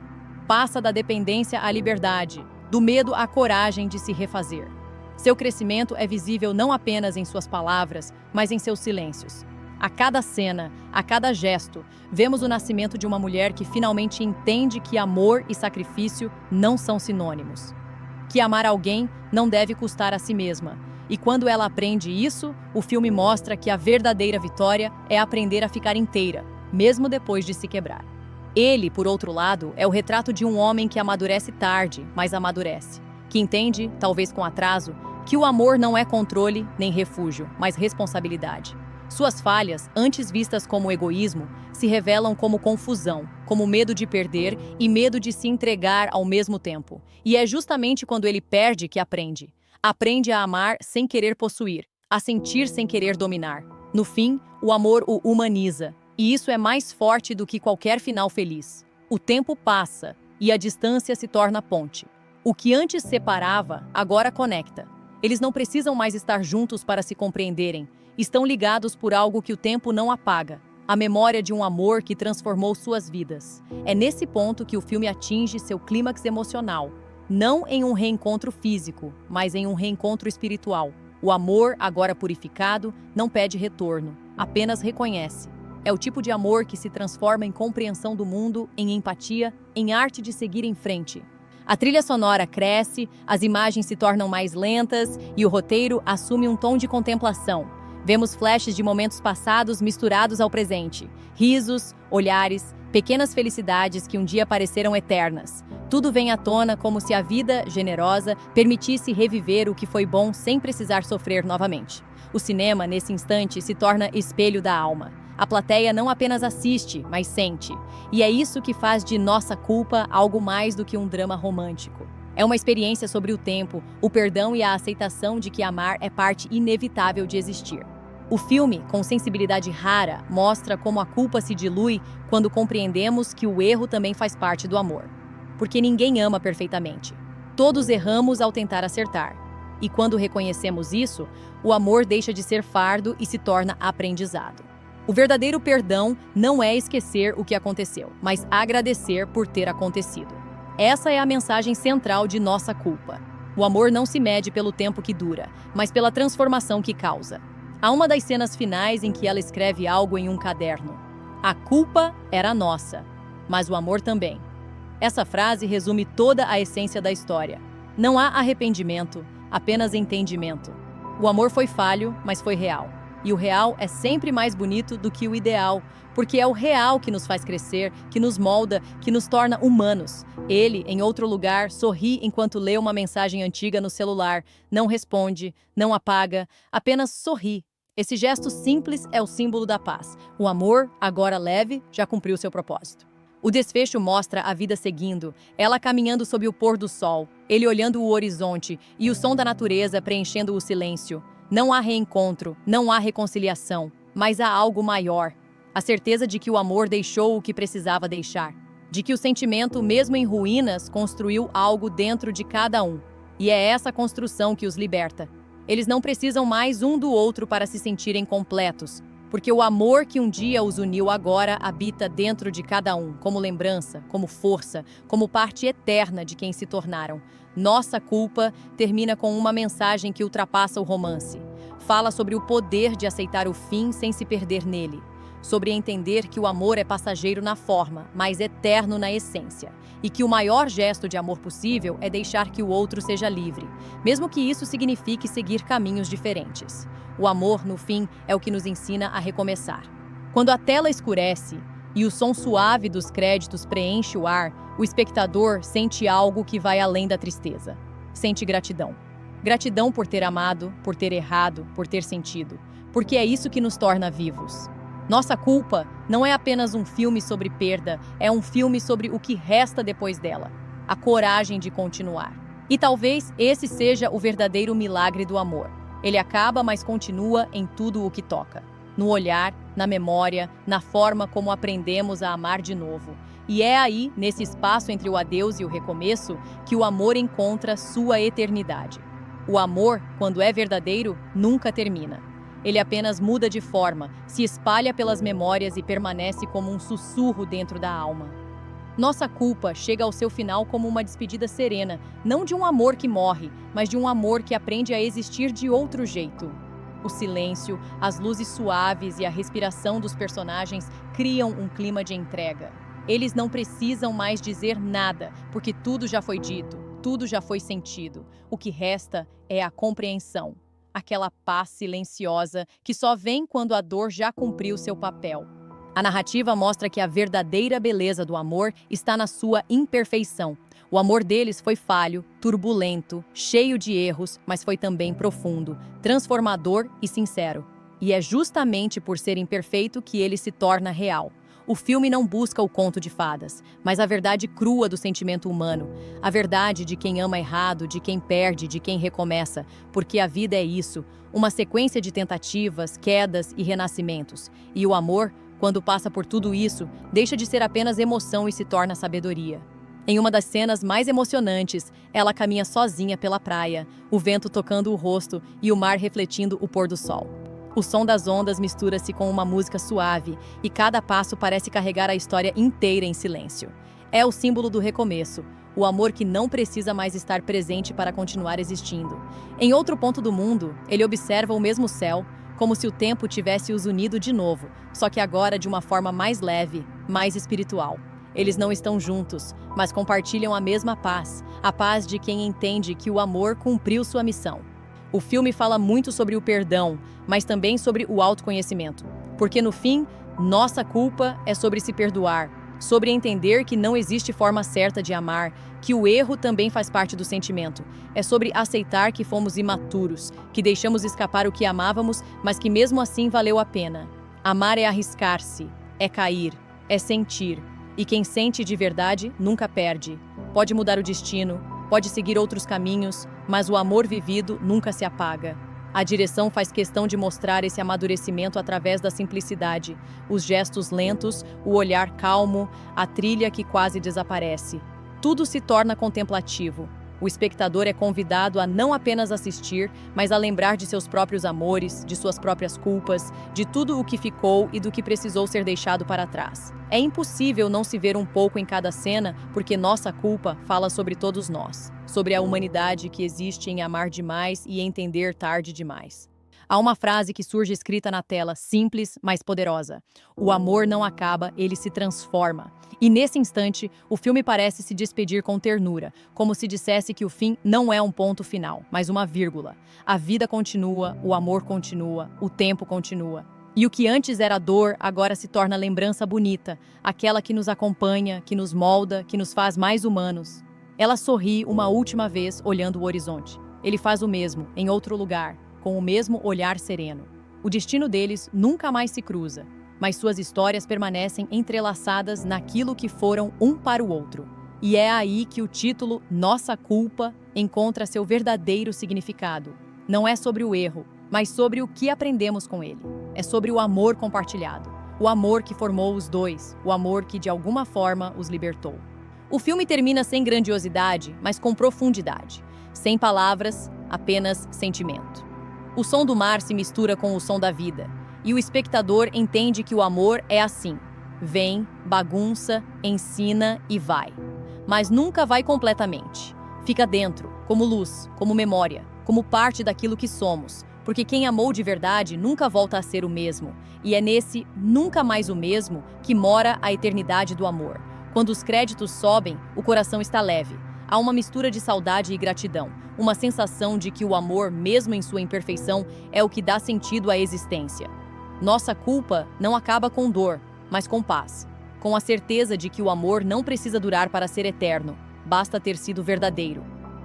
Passa da dependência à liberdade, do medo à coragem de se refazer. Seu crescimento é visível não apenas em suas palavras, mas em seus silêncios. A cada cena, a cada gesto, vemos o nascimento de uma mulher que finalmente entende que amor e sacrifício não são sinônimos. Que amar alguém não deve custar a si mesma. E quando ela aprende isso, o filme mostra que a verdadeira vitória é aprender a ficar inteira, mesmo depois de se quebrar. Ele, por outro lado, é o retrato de um homem que amadurece tarde, mas amadurece. Que entende, talvez com atraso, que o amor não é controle nem refúgio, mas responsabilidade. Suas falhas, antes vistas como egoísmo, se revelam como confusão, como medo de perder e medo de se entregar ao mesmo tempo. E é justamente quando ele perde que aprende. Aprende a amar sem querer possuir, a sentir sem querer dominar. No fim, o amor o humaniza, e isso é mais forte do que qualquer final feliz. O tempo passa e a distância se torna ponte. O que antes separava, agora conecta. Eles não precisam mais estar juntos para se compreenderem. Estão ligados por algo que o tempo não apaga, a memória de um amor que transformou suas vidas. É nesse ponto que o filme atinge seu clímax emocional. Não em um reencontro físico, mas em um reencontro espiritual. O amor, agora purificado, não pede retorno, apenas reconhece. É o tipo de amor que se transforma em compreensão do mundo, em empatia, em arte de seguir em frente. A trilha sonora cresce, as imagens se tornam mais lentas e o roteiro assume um tom de contemplação. Vemos flashes de momentos passados misturados ao presente. Risos, olhares, pequenas felicidades que um dia pareceram eternas. Tudo vem à tona como se a vida, generosa, permitisse reviver o que foi bom sem precisar sofrer novamente. O cinema, nesse instante, se torna espelho da alma. A plateia não apenas assiste, mas sente. E é isso que faz de Nossa Culpa algo mais do que um drama romântico. É uma experiência sobre o tempo, o perdão e a aceitação de que amar é parte inevitável de existir. O filme, com sensibilidade rara, mostra como a culpa se dilui quando compreendemos que o erro também faz parte do amor. Porque ninguém ama perfeitamente. Todos erramos ao tentar acertar. E quando reconhecemos isso, o amor deixa de ser fardo e se torna aprendizado. O verdadeiro perdão não é esquecer o que aconteceu, mas agradecer por ter acontecido. Essa é a mensagem central de Nossa Culpa. O amor não se mede pelo tempo que dura, mas pela transformação que causa. Há uma das cenas finais em que ela escreve algo em um caderno. A culpa era nossa, mas o amor também. Essa frase resume toda a essência da história. Não há arrependimento, apenas entendimento. O amor foi falho, mas foi real. E o real é sempre mais bonito do que o ideal, porque é o real que nos faz crescer, que nos molda, que nos torna humanos. Ele, em outro lugar, sorri enquanto lê uma mensagem antiga no celular. Não responde, não apaga, apenas sorri. Esse gesto simples é o símbolo da paz. O amor, agora leve, já cumpriu seu propósito. O desfecho mostra a vida seguindo, ela caminhando sob o pôr do sol, ele olhando o horizonte e o som da natureza preenchendo o silêncio. Não há reencontro, não há reconciliação, mas há algo maior. A certeza de que o amor deixou o que precisava deixar. De que o sentimento, mesmo em ruínas, construiu algo dentro de cada um. E é essa construção que os liberta. Eles não precisam mais um do outro para se sentirem completos, porque o amor que um dia os uniu agora habita dentro de cada um, como lembrança, como força, como parte eterna de quem se tornaram. Nossa Culpa termina com uma mensagem que ultrapassa o romance. Fala sobre o poder de aceitar o fim sem se perder nele. Sobre entender que o amor é passageiro na forma, mas eterno na essência. E que o maior gesto de amor possível é deixar que o outro seja livre, mesmo que isso signifique seguir caminhos diferentes. O amor, no fim, é o que nos ensina a recomeçar. Quando a tela escurece, e o som suave dos créditos preenche o ar, o espectador sente algo que vai além da tristeza. Sente gratidão. Gratidão por ter amado, por ter errado, por ter sentido, porque é isso que nos torna vivos. Nossa Culpa não é apenas um filme sobre perda, é um filme sobre o que resta depois dela, a coragem de continuar. E talvez esse seja o verdadeiro milagre do amor. Ele acaba, mas continua em tudo o que toca. No olhar, na memória, na forma como aprendemos a amar de novo. E é aí, nesse espaço entre o adeus e o recomeço, que o amor encontra sua eternidade. O amor, quando é verdadeiro, nunca termina. Ele apenas muda de forma, se espalha pelas memórias e permanece como um sussurro dentro da alma. Nossa Culpa chega ao seu final como uma despedida serena, não de um amor que morre, mas de um amor que aprende a existir de outro jeito. O silêncio, as luzes suaves e a respiração dos personagens criam um clima de entrega. Eles não precisam mais dizer nada, porque tudo já foi dito, tudo já foi sentido. O que resta é a compreensão, aquela paz silenciosa que só vem quando a dor já cumpriu seu papel. A narrativa mostra que a verdadeira beleza do amor está na sua imperfeição. O amor deles foi falho, turbulento, cheio de erros, mas foi também profundo, transformador e sincero. E é justamente por ser imperfeito que ele se torna real. O filme não busca o conto de fadas, mas a verdade crua do sentimento humano. A verdade de quem ama errado, de quem perde, de quem recomeça. Porque a vida é isso, uma sequência de tentativas, quedas e renascimentos. E o amor, quando passa por tudo isso, deixa de ser apenas emoção e se torna sabedoria. Em uma das cenas mais emocionantes, ela caminha sozinha pela praia, o vento tocando o rosto e o mar refletindo o pôr do sol. O som das ondas mistura-se com uma música suave e cada passo parece carregar a história inteira em silêncio. É o símbolo do recomeço, o amor que não precisa mais estar presente para continuar existindo. Em outro ponto do mundo, ele observa o mesmo céu, como se o tempo tivesse os unido de novo, só que agora de uma forma mais leve, mais espiritual. Eles não estão juntos, mas compartilham a mesma paz, a paz de quem entende que o amor cumpriu sua missão. O filme fala muito sobre o perdão, mas também sobre o autoconhecimento. Porque no fim, nossa culpa é sobre se perdoar, sobre entender que não existe forma certa de amar, que o erro também faz parte do sentimento. É sobre aceitar que fomos imaturos, que deixamos escapar o que amávamos, mas que mesmo assim valeu a pena. Amar é arriscar-se, é cair, é sentir. E quem sente de verdade nunca perde. Pode mudar o destino, pode seguir outros caminhos, mas o amor vivido nunca se apaga. A direção faz questão de mostrar esse amadurecimento através da simplicidade, os gestos lentos, o olhar calmo, a trilha que quase desaparece. Tudo se torna contemplativo. O espectador é convidado a não apenas assistir, mas a lembrar de seus próprios amores, de suas próprias culpas, de tudo o que ficou e do que precisou ser deixado para trás. É impossível não se ver um pouco em cada cena, porque Nossa Culpa fala sobre todos nós, sobre a humanidade que existe em amar demais e entender tarde demais. Há uma frase que surge escrita na tela, simples, mas poderosa. O amor não acaba, ele se transforma. E nesse instante, o filme parece se despedir com ternura, como se dissesse que o fim não é um ponto final, mas uma vírgula. A vida continua, o amor continua, o tempo continua. E o que antes era dor, agora se torna lembrança bonita, aquela que nos acompanha, que nos molda, que nos faz mais humanos. Ela sorri uma última vez, olhando o horizonte. Ele faz o mesmo, em outro lugar, com o mesmo olhar sereno. O destino deles nunca mais se cruza, mas suas histórias permanecem entrelaçadas naquilo que foram um para o outro. E é aí que o título Nossa Culpa encontra seu verdadeiro significado. Não é sobre o erro, mas sobre o que aprendemos com ele. É sobre o amor compartilhado, o amor que formou os dois, o amor que de alguma forma os libertou. O filme termina sem grandiosidade, mas com profundidade. Sem palavras, apenas sentimento. O som do mar se mistura com o som da vida, e o espectador entende que o amor é assim. Vem, bagunça, ensina e vai. Mas nunca vai completamente. Fica dentro, como luz, como memória, como parte daquilo que somos, porque quem amou de verdade nunca volta a ser o mesmo, e é nesse nunca mais o mesmo que mora a eternidade do amor. Quando os créditos sobem, o coração está leve. Há uma mistura de saudade e gratidão, uma sensação de que o amor, mesmo em sua imperfeição, é o que dá sentido à existência. Nossa Culpa não acaba com dor, mas com paz. com a certeza de que o amor não precisa durar para ser eterno, basta ter sido verdadeiro.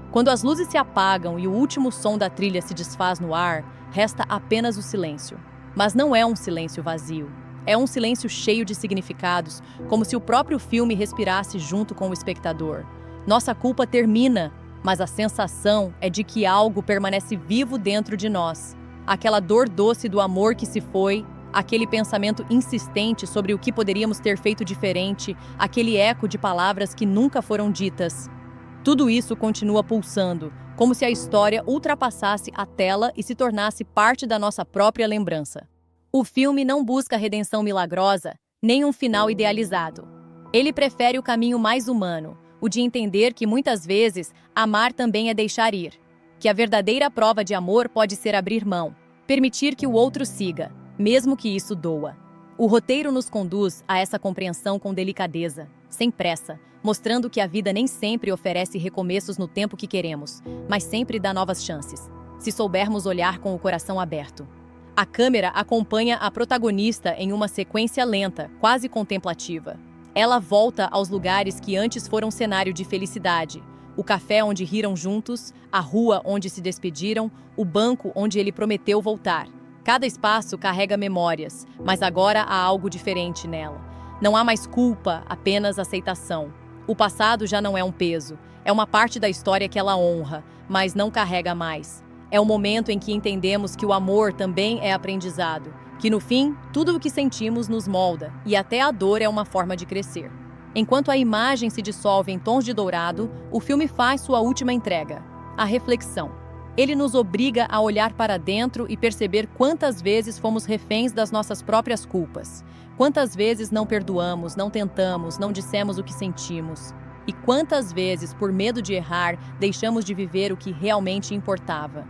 Quando as luzes se apagam e o último som da trilha se desfaz no ar, resta apenas o silêncio. Mas não é um silêncio vazio. É um silêncio cheio de significados, como se o próprio filme respirasse junto com o espectador. Nossa culpa termina, mas a sensação é de que algo permanece vivo dentro de nós. Aquela dor doce do amor que se foi, aquele pensamento insistente sobre o que poderíamos ter feito diferente, aquele eco de palavras que nunca foram ditas. Tudo isso continua pulsando, como se a história ultrapassasse a tela e se tornasse parte da nossa própria lembrança. O filme não busca redenção milagrosa, nem um final idealizado. Ele prefere o caminho mais humano, o de entender que muitas vezes amar também é deixar ir, que a verdadeira prova de amor pode ser abrir mão, permitir que o outro siga, mesmo que isso doa. O roteiro nos conduz a essa compreensão com delicadeza, sem pressa, mostrando que a vida nem sempre oferece recomeços no tempo que queremos, mas sempre dá novas chances, se soubermos olhar com o coração aberto. A câmera acompanha a protagonista em uma sequência lenta, quase contemplativa. Ela volta aos lugares que antes foram cenário de felicidade. O café onde riram juntos, a rua onde se despediram, o banco onde ele prometeu voltar. Cada espaço carrega memórias, mas agora há algo diferente nela. Não há mais culpa, apenas aceitação. O passado já não é um peso. É uma parte da história que ela honra, mas não carrega mais. É o momento em que entendemos que o amor também é aprendizado, que no fim, tudo o que sentimos nos molda, e até a dor é uma forma de crescer. Enquanto a imagem se dissolve em tons de dourado, o filme faz sua última entrega, a reflexão. Ele nos obriga a olhar para dentro e perceber quantas vezes fomos reféns das nossas próprias culpas. Quantas vezes não perdoamos, não tentamos, não dissemos o que sentimos. E quantas vezes, por medo de errar, deixamos de viver o que realmente importava.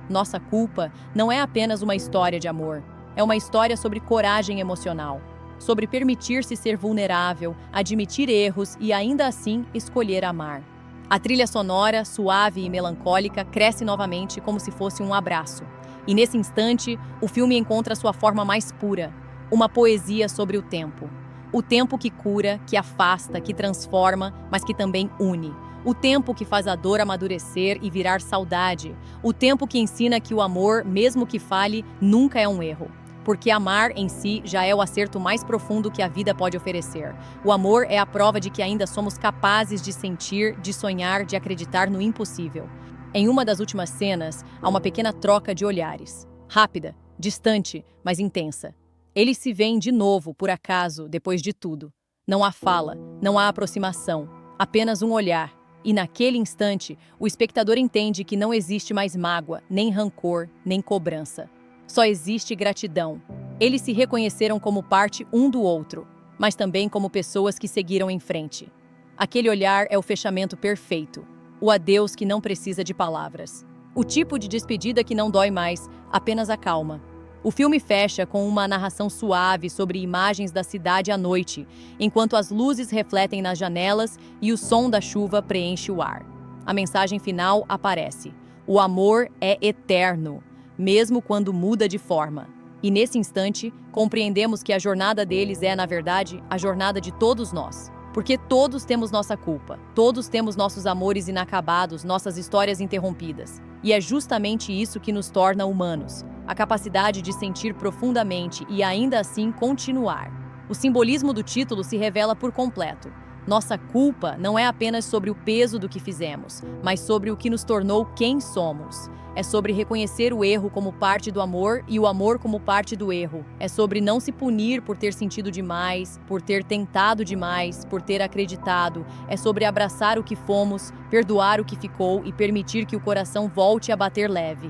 Nossa culpa não é apenas uma história de amor. É uma história sobre coragem emocional, sobre permitir-se ser vulnerável, admitir erros e ainda assim escolher amar. A trilha sonora, suave e melancólica, cresce novamente como se fosse um abraço. E nesse instante, o filme encontra sua forma mais pura, uma poesia sobre o tempo. O tempo que cura, que afasta, que transforma, mas que também une. O tempo que faz a dor amadurecer e virar saudade. O tempo que ensina que o amor, mesmo que falhe, nunca é um erro. Porque amar em si já é o acerto mais profundo que a vida pode oferecer. O amor é a prova de que ainda somos capazes de sentir, de sonhar, de acreditar no impossível. Em uma das últimas cenas, há uma pequena troca de olhares. Rápida, distante, mas intensa. Eles se veem de novo, por acaso, depois de tudo. Não há fala, não há aproximação, apenas um olhar. E naquele instante, o espectador entende que não existe mais mágoa, nem rancor, nem cobrança. Só existe gratidão. Eles se reconheceram como parte um do outro, mas também como pessoas que seguiram em frente. Aquele olhar é o fechamento perfeito, o adeus que não precisa de palavras. O tipo de despedida que não dói mais, apenas acalma. O filme fecha com uma narração suave sobre imagens da cidade à noite, enquanto as luzes refletem nas janelas e o som da chuva preenche o ar. A mensagem final aparece: o amor é eterno, mesmo quando muda de forma. E nesse instante, compreendemos que a jornada deles é, na verdade, a jornada de todos nós. Porque todos temos nossa culpa, todos temos nossos amores inacabados, nossas histórias interrompidas. E é justamente isso que nos torna humanos, a capacidade de sentir profundamente e ainda assim continuar. O simbolismo do título se revela por completo. Nossa culpa não é apenas sobre o peso do que fizemos, mas sobre o que nos tornou quem somos. É sobre reconhecer o erro como parte do amor e o amor como parte do erro. É sobre não se punir por ter sentido demais, por ter tentado demais, por ter acreditado. É sobre abraçar o que fomos, perdoar o que ficou e permitir que o coração volte a bater leve.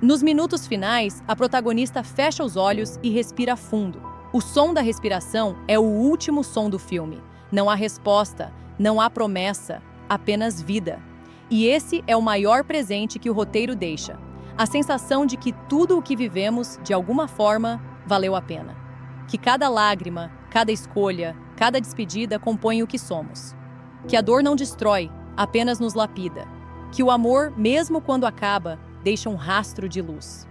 Nos minutos finais, a protagonista fecha os olhos e respira fundo. O som da respiração é o último som do filme. Não há resposta, não há promessa, apenas vida. E esse é o maior presente que o roteiro deixa. A sensação de que tudo o que vivemos, de alguma forma, valeu a pena. Que cada lágrima, cada escolha, cada despedida compõe o que somos. Que a dor não destrói, apenas nos lapida. Que o amor, mesmo quando acaba, deixa um rastro de luz.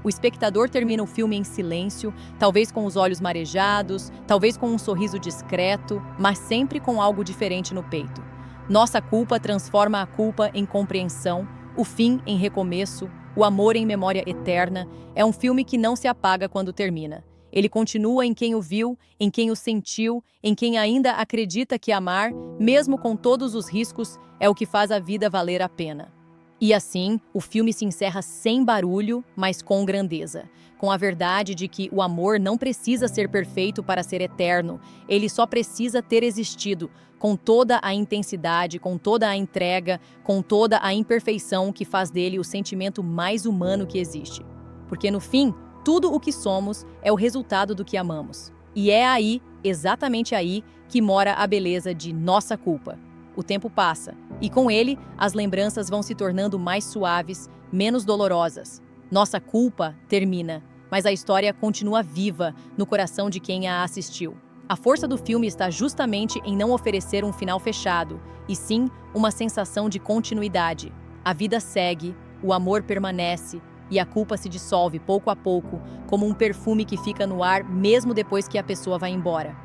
O espectador termina o filme em silêncio, talvez com os olhos marejados, talvez com um sorriso discreto, mas sempre com algo diferente no peito. Nossa culpa transforma a culpa em compreensão, o fim em recomeço, o amor em memória eterna. É um filme que não se apaga quando termina. Ele continua em quem o viu, em quem o sentiu, em quem ainda acredita que amar, mesmo com todos os riscos, é o que faz a vida valer a pena. E assim, o filme se encerra sem barulho, mas com grandeza, com a verdade de que o amor não precisa ser perfeito para ser eterno, ele só precisa ter existido, com toda a intensidade, com toda a entrega, com toda a imperfeição que faz dele o sentimento mais humano que existe. Porque no fim, tudo o que somos é o resultado do que amamos. E é aí, exatamente aí, que mora a beleza de Nossa Culpa. O tempo passa, e com ele, as lembranças vão se tornando mais suaves, menos dolorosas. Nossa Culpa termina, mas a história continua viva no coração de quem a assistiu. A força do filme está justamente em não oferecer um final fechado, e sim uma sensação de continuidade. A vida segue, o amor permanece, e a culpa se dissolve pouco a pouco, como um perfume que fica no ar mesmo depois que a pessoa vai embora.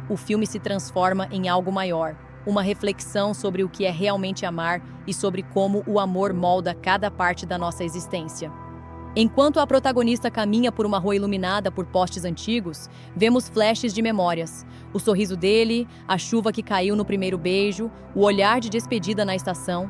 O filme se transforma em algo maior, uma reflexão sobre o que é realmente amar e sobre como o amor molda cada parte da nossa existência. Enquanto a protagonista caminha por uma rua iluminada por postes antigos, vemos flashes de memórias. O sorriso dele, a chuva que caiu no primeiro beijo, o olhar de despedida na estação.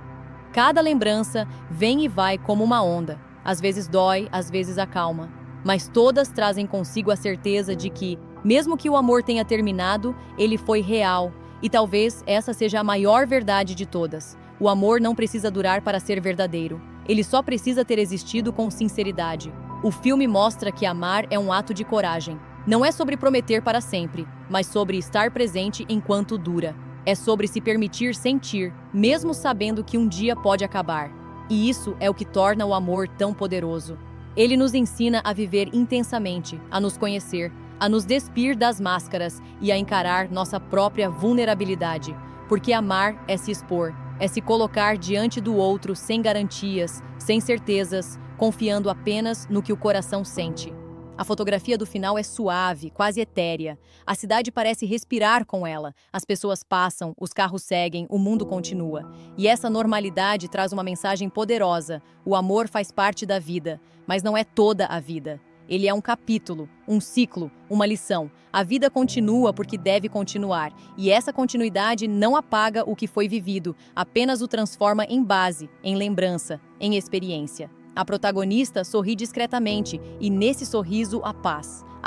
Cada lembrança vem e vai como uma onda. Às vezes dói, às vezes acalma. Mas todas trazem consigo a certeza de que, mesmo que o amor tenha terminado, ele foi real. E talvez essa seja a maior verdade de todas. O amor não precisa durar para ser verdadeiro. Ele só precisa ter existido com sinceridade. O filme mostra que amar é um ato de coragem. Não é sobre prometer para sempre, mas sobre estar presente enquanto dura. É sobre se permitir sentir, mesmo sabendo que um dia pode acabar. E isso é o que torna o amor tão poderoso. Ele nos ensina a viver intensamente, a nos conhecer, a nos despir das máscaras e a encarar nossa própria vulnerabilidade. Porque amar é se expor, é se colocar diante do outro sem garantias, sem certezas, confiando apenas no que o coração sente. A fotografia do final é suave, quase etérea. A cidade parece respirar com ela. As pessoas passam, os carros seguem, o mundo continua. E essa normalidade traz uma mensagem poderosa. O amor faz parte da vida, mas não é toda a vida. Ele é um capítulo, um ciclo, uma lição. A vida continua porque deve continuar. E essa continuidade não apaga o que foi vivido, apenas o transforma em base, em lembrança, em experiência. A protagonista sorri discretamente e nesse sorriso a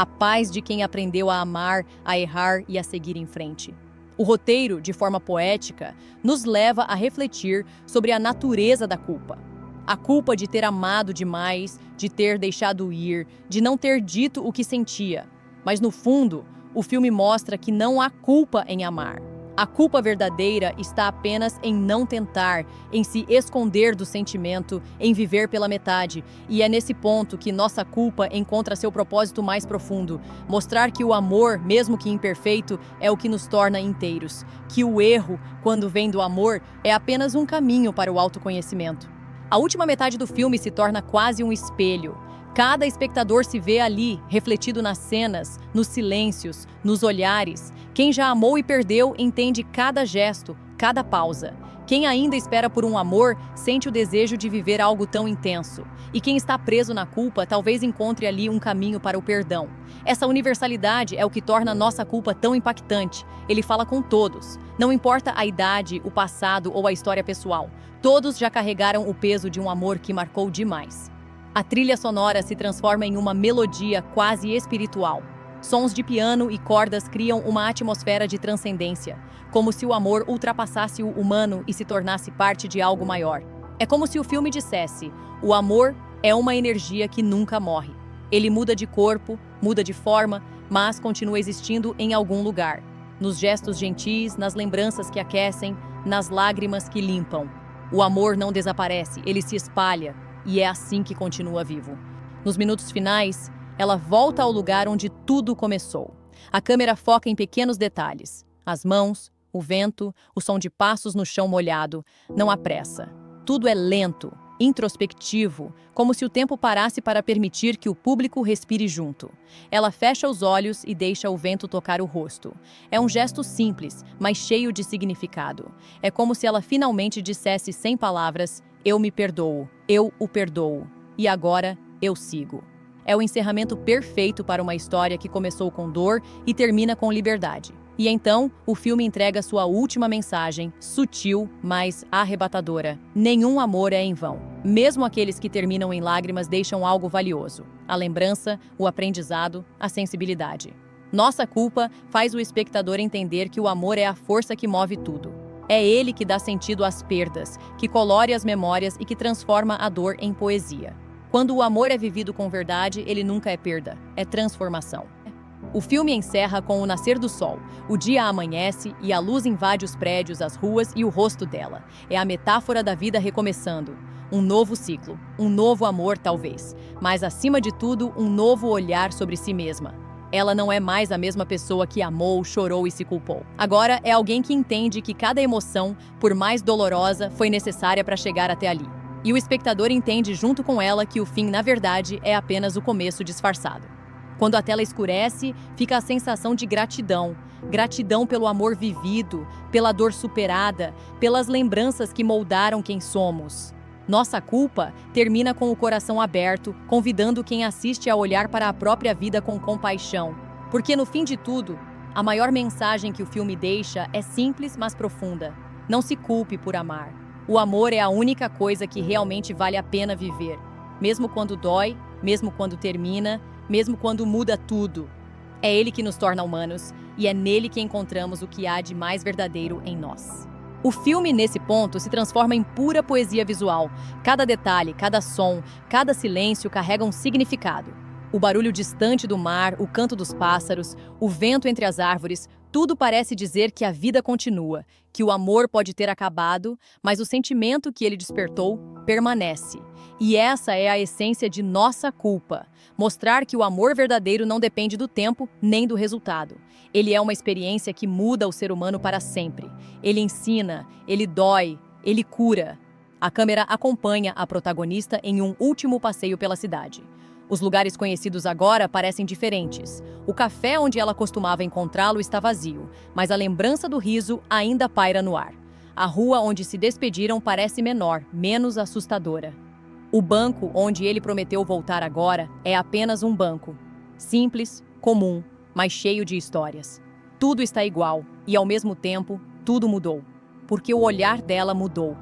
paz de quem aprendeu a amar, a errar e a seguir em frente. O roteiro, de forma poética, nos leva a refletir sobre a natureza da culpa. A culpa de ter amado demais, de ter deixado ir, de não ter dito o que sentia. Mas no fundo, o filme mostra que não há culpa em amar. A culpa verdadeira está apenas em não tentar, em se esconder do sentimento, em viver pela metade. E é nesse ponto que nossa culpa encontra seu propósito mais profundo. Mostrar que o amor, mesmo que imperfeito, é o que nos torna inteiros. Que o erro, quando vem do amor, é apenas um caminho para o autoconhecimento. A última metade do filme se torna quase um espelho. Cada espectador se vê ali, refletido nas cenas, nos silêncios, nos olhares. Quem já amou e perdeu entende cada gesto, cada pausa. Quem ainda espera por um amor sente o desejo de viver algo tão intenso. E quem está preso na culpa talvez encontre ali um caminho para o perdão. Essa universalidade é o que torna nossa culpa tão impactante. Ele fala com todos. Não importa a idade, o passado ou a história pessoal. Todos já carregaram o peso de um amor que marcou demais. A trilha sonora se transforma em uma melodia quase espiritual. Sons de piano e cordas criam uma atmosfera de transcendência, como se o amor ultrapassasse o humano e se tornasse parte de algo maior. É como se o filme dissesse: o amor é uma energia que nunca morre. Ele muda de corpo, muda de forma, mas continua existindo em algum lugar. Nos gestos gentis, nas lembranças que aquecem, nas lágrimas que limpam. O amor não desaparece, ele se espalha. E é assim que continua vivo. Nos minutos finais, ela volta ao lugar onde tudo começou. A câmera foca em pequenos detalhes. As mãos, o vento, o som de passos no chão molhado. Não há pressa. Tudo é lento, introspectivo, como se o tempo parasse para permitir que o público respire junto. Ela fecha os olhos e deixa o vento tocar o rosto. É um gesto simples, mas cheio de significado. É como se ela finalmente dissesse sem palavras: eu me perdoo, eu o perdoo, e agora eu sigo. É o encerramento perfeito para uma história que começou com dor e termina com liberdade. E então, o filme entrega sua última mensagem, sutil, mas arrebatadora. Nenhum amor é em vão. Mesmo aqueles que terminam em lágrimas deixam algo valioso: a lembrança, o aprendizado, a sensibilidade. Nossa culpa faz o espectador entender que o amor é a força que move tudo. É ele que dá sentido às perdas, que colore as memórias e que transforma a dor em poesia. Quando o amor é vivido com verdade, ele nunca é perda, é transformação. O filme encerra com o nascer do sol. O dia amanhece e a luz invade os prédios, as ruas e o rosto dela. É a metáfora da vida recomeçando. Um novo ciclo, um novo amor talvez, mas acima de tudo, um novo olhar sobre si mesma. Ela não é mais a mesma pessoa que amou, chorou e se culpou. Agora é alguém que entende que cada emoção, por mais dolorosa, foi necessária para chegar até ali. E o espectador entende junto com ela que o fim, na verdade, é apenas o começo disfarçado. Quando a tela escurece, fica a sensação de gratidão. Gratidão pelo amor vivido, pela dor superada, pelas lembranças que moldaram quem somos. Nossa culpa termina com o coração aberto, convidando quem assiste a olhar para a própria vida com compaixão. Porque no fim de tudo, a maior mensagem que o filme deixa é simples, mas profunda. Não se culpe por amar. O amor é a única coisa que realmente vale a pena viver. Mesmo quando dói, mesmo quando termina, mesmo quando muda tudo. É ele que nos torna humanos e é nele que encontramos o que há de mais verdadeiro em nós. O filme, nesse ponto, se transforma em pura poesia visual. Cada detalhe, cada som, cada silêncio carrega um significado. O barulho distante do mar, o canto dos pássaros, o vento entre as árvores, tudo parece dizer que a vida continua, que o amor pode ter acabado, mas o sentimento que ele despertou permanece. E essa é a essência de Nossa Culpa. Mostrar que o amor verdadeiro não depende do tempo nem do resultado. Ele é uma experiência que muda o ser humano para sempre. Ele ensina, ele dói, ele cura. A câmera acompanha a protagonista em um último passeio pela cidade. Os lugares conhecidos agora parecem diferentes. O café onde ela costumava encontrá-lo está vazio, mas a lembrança do riso ainda paira no ar. A rua onde se despediram parece menor, menos assustadora. O banco onde ele prometeu voltar agora é apenas um banco. Simples, comum, mas cheio de histórias. Tudo está igual e, ao mesmo tempo, tudo mudou. Porque o olhar dela mudou.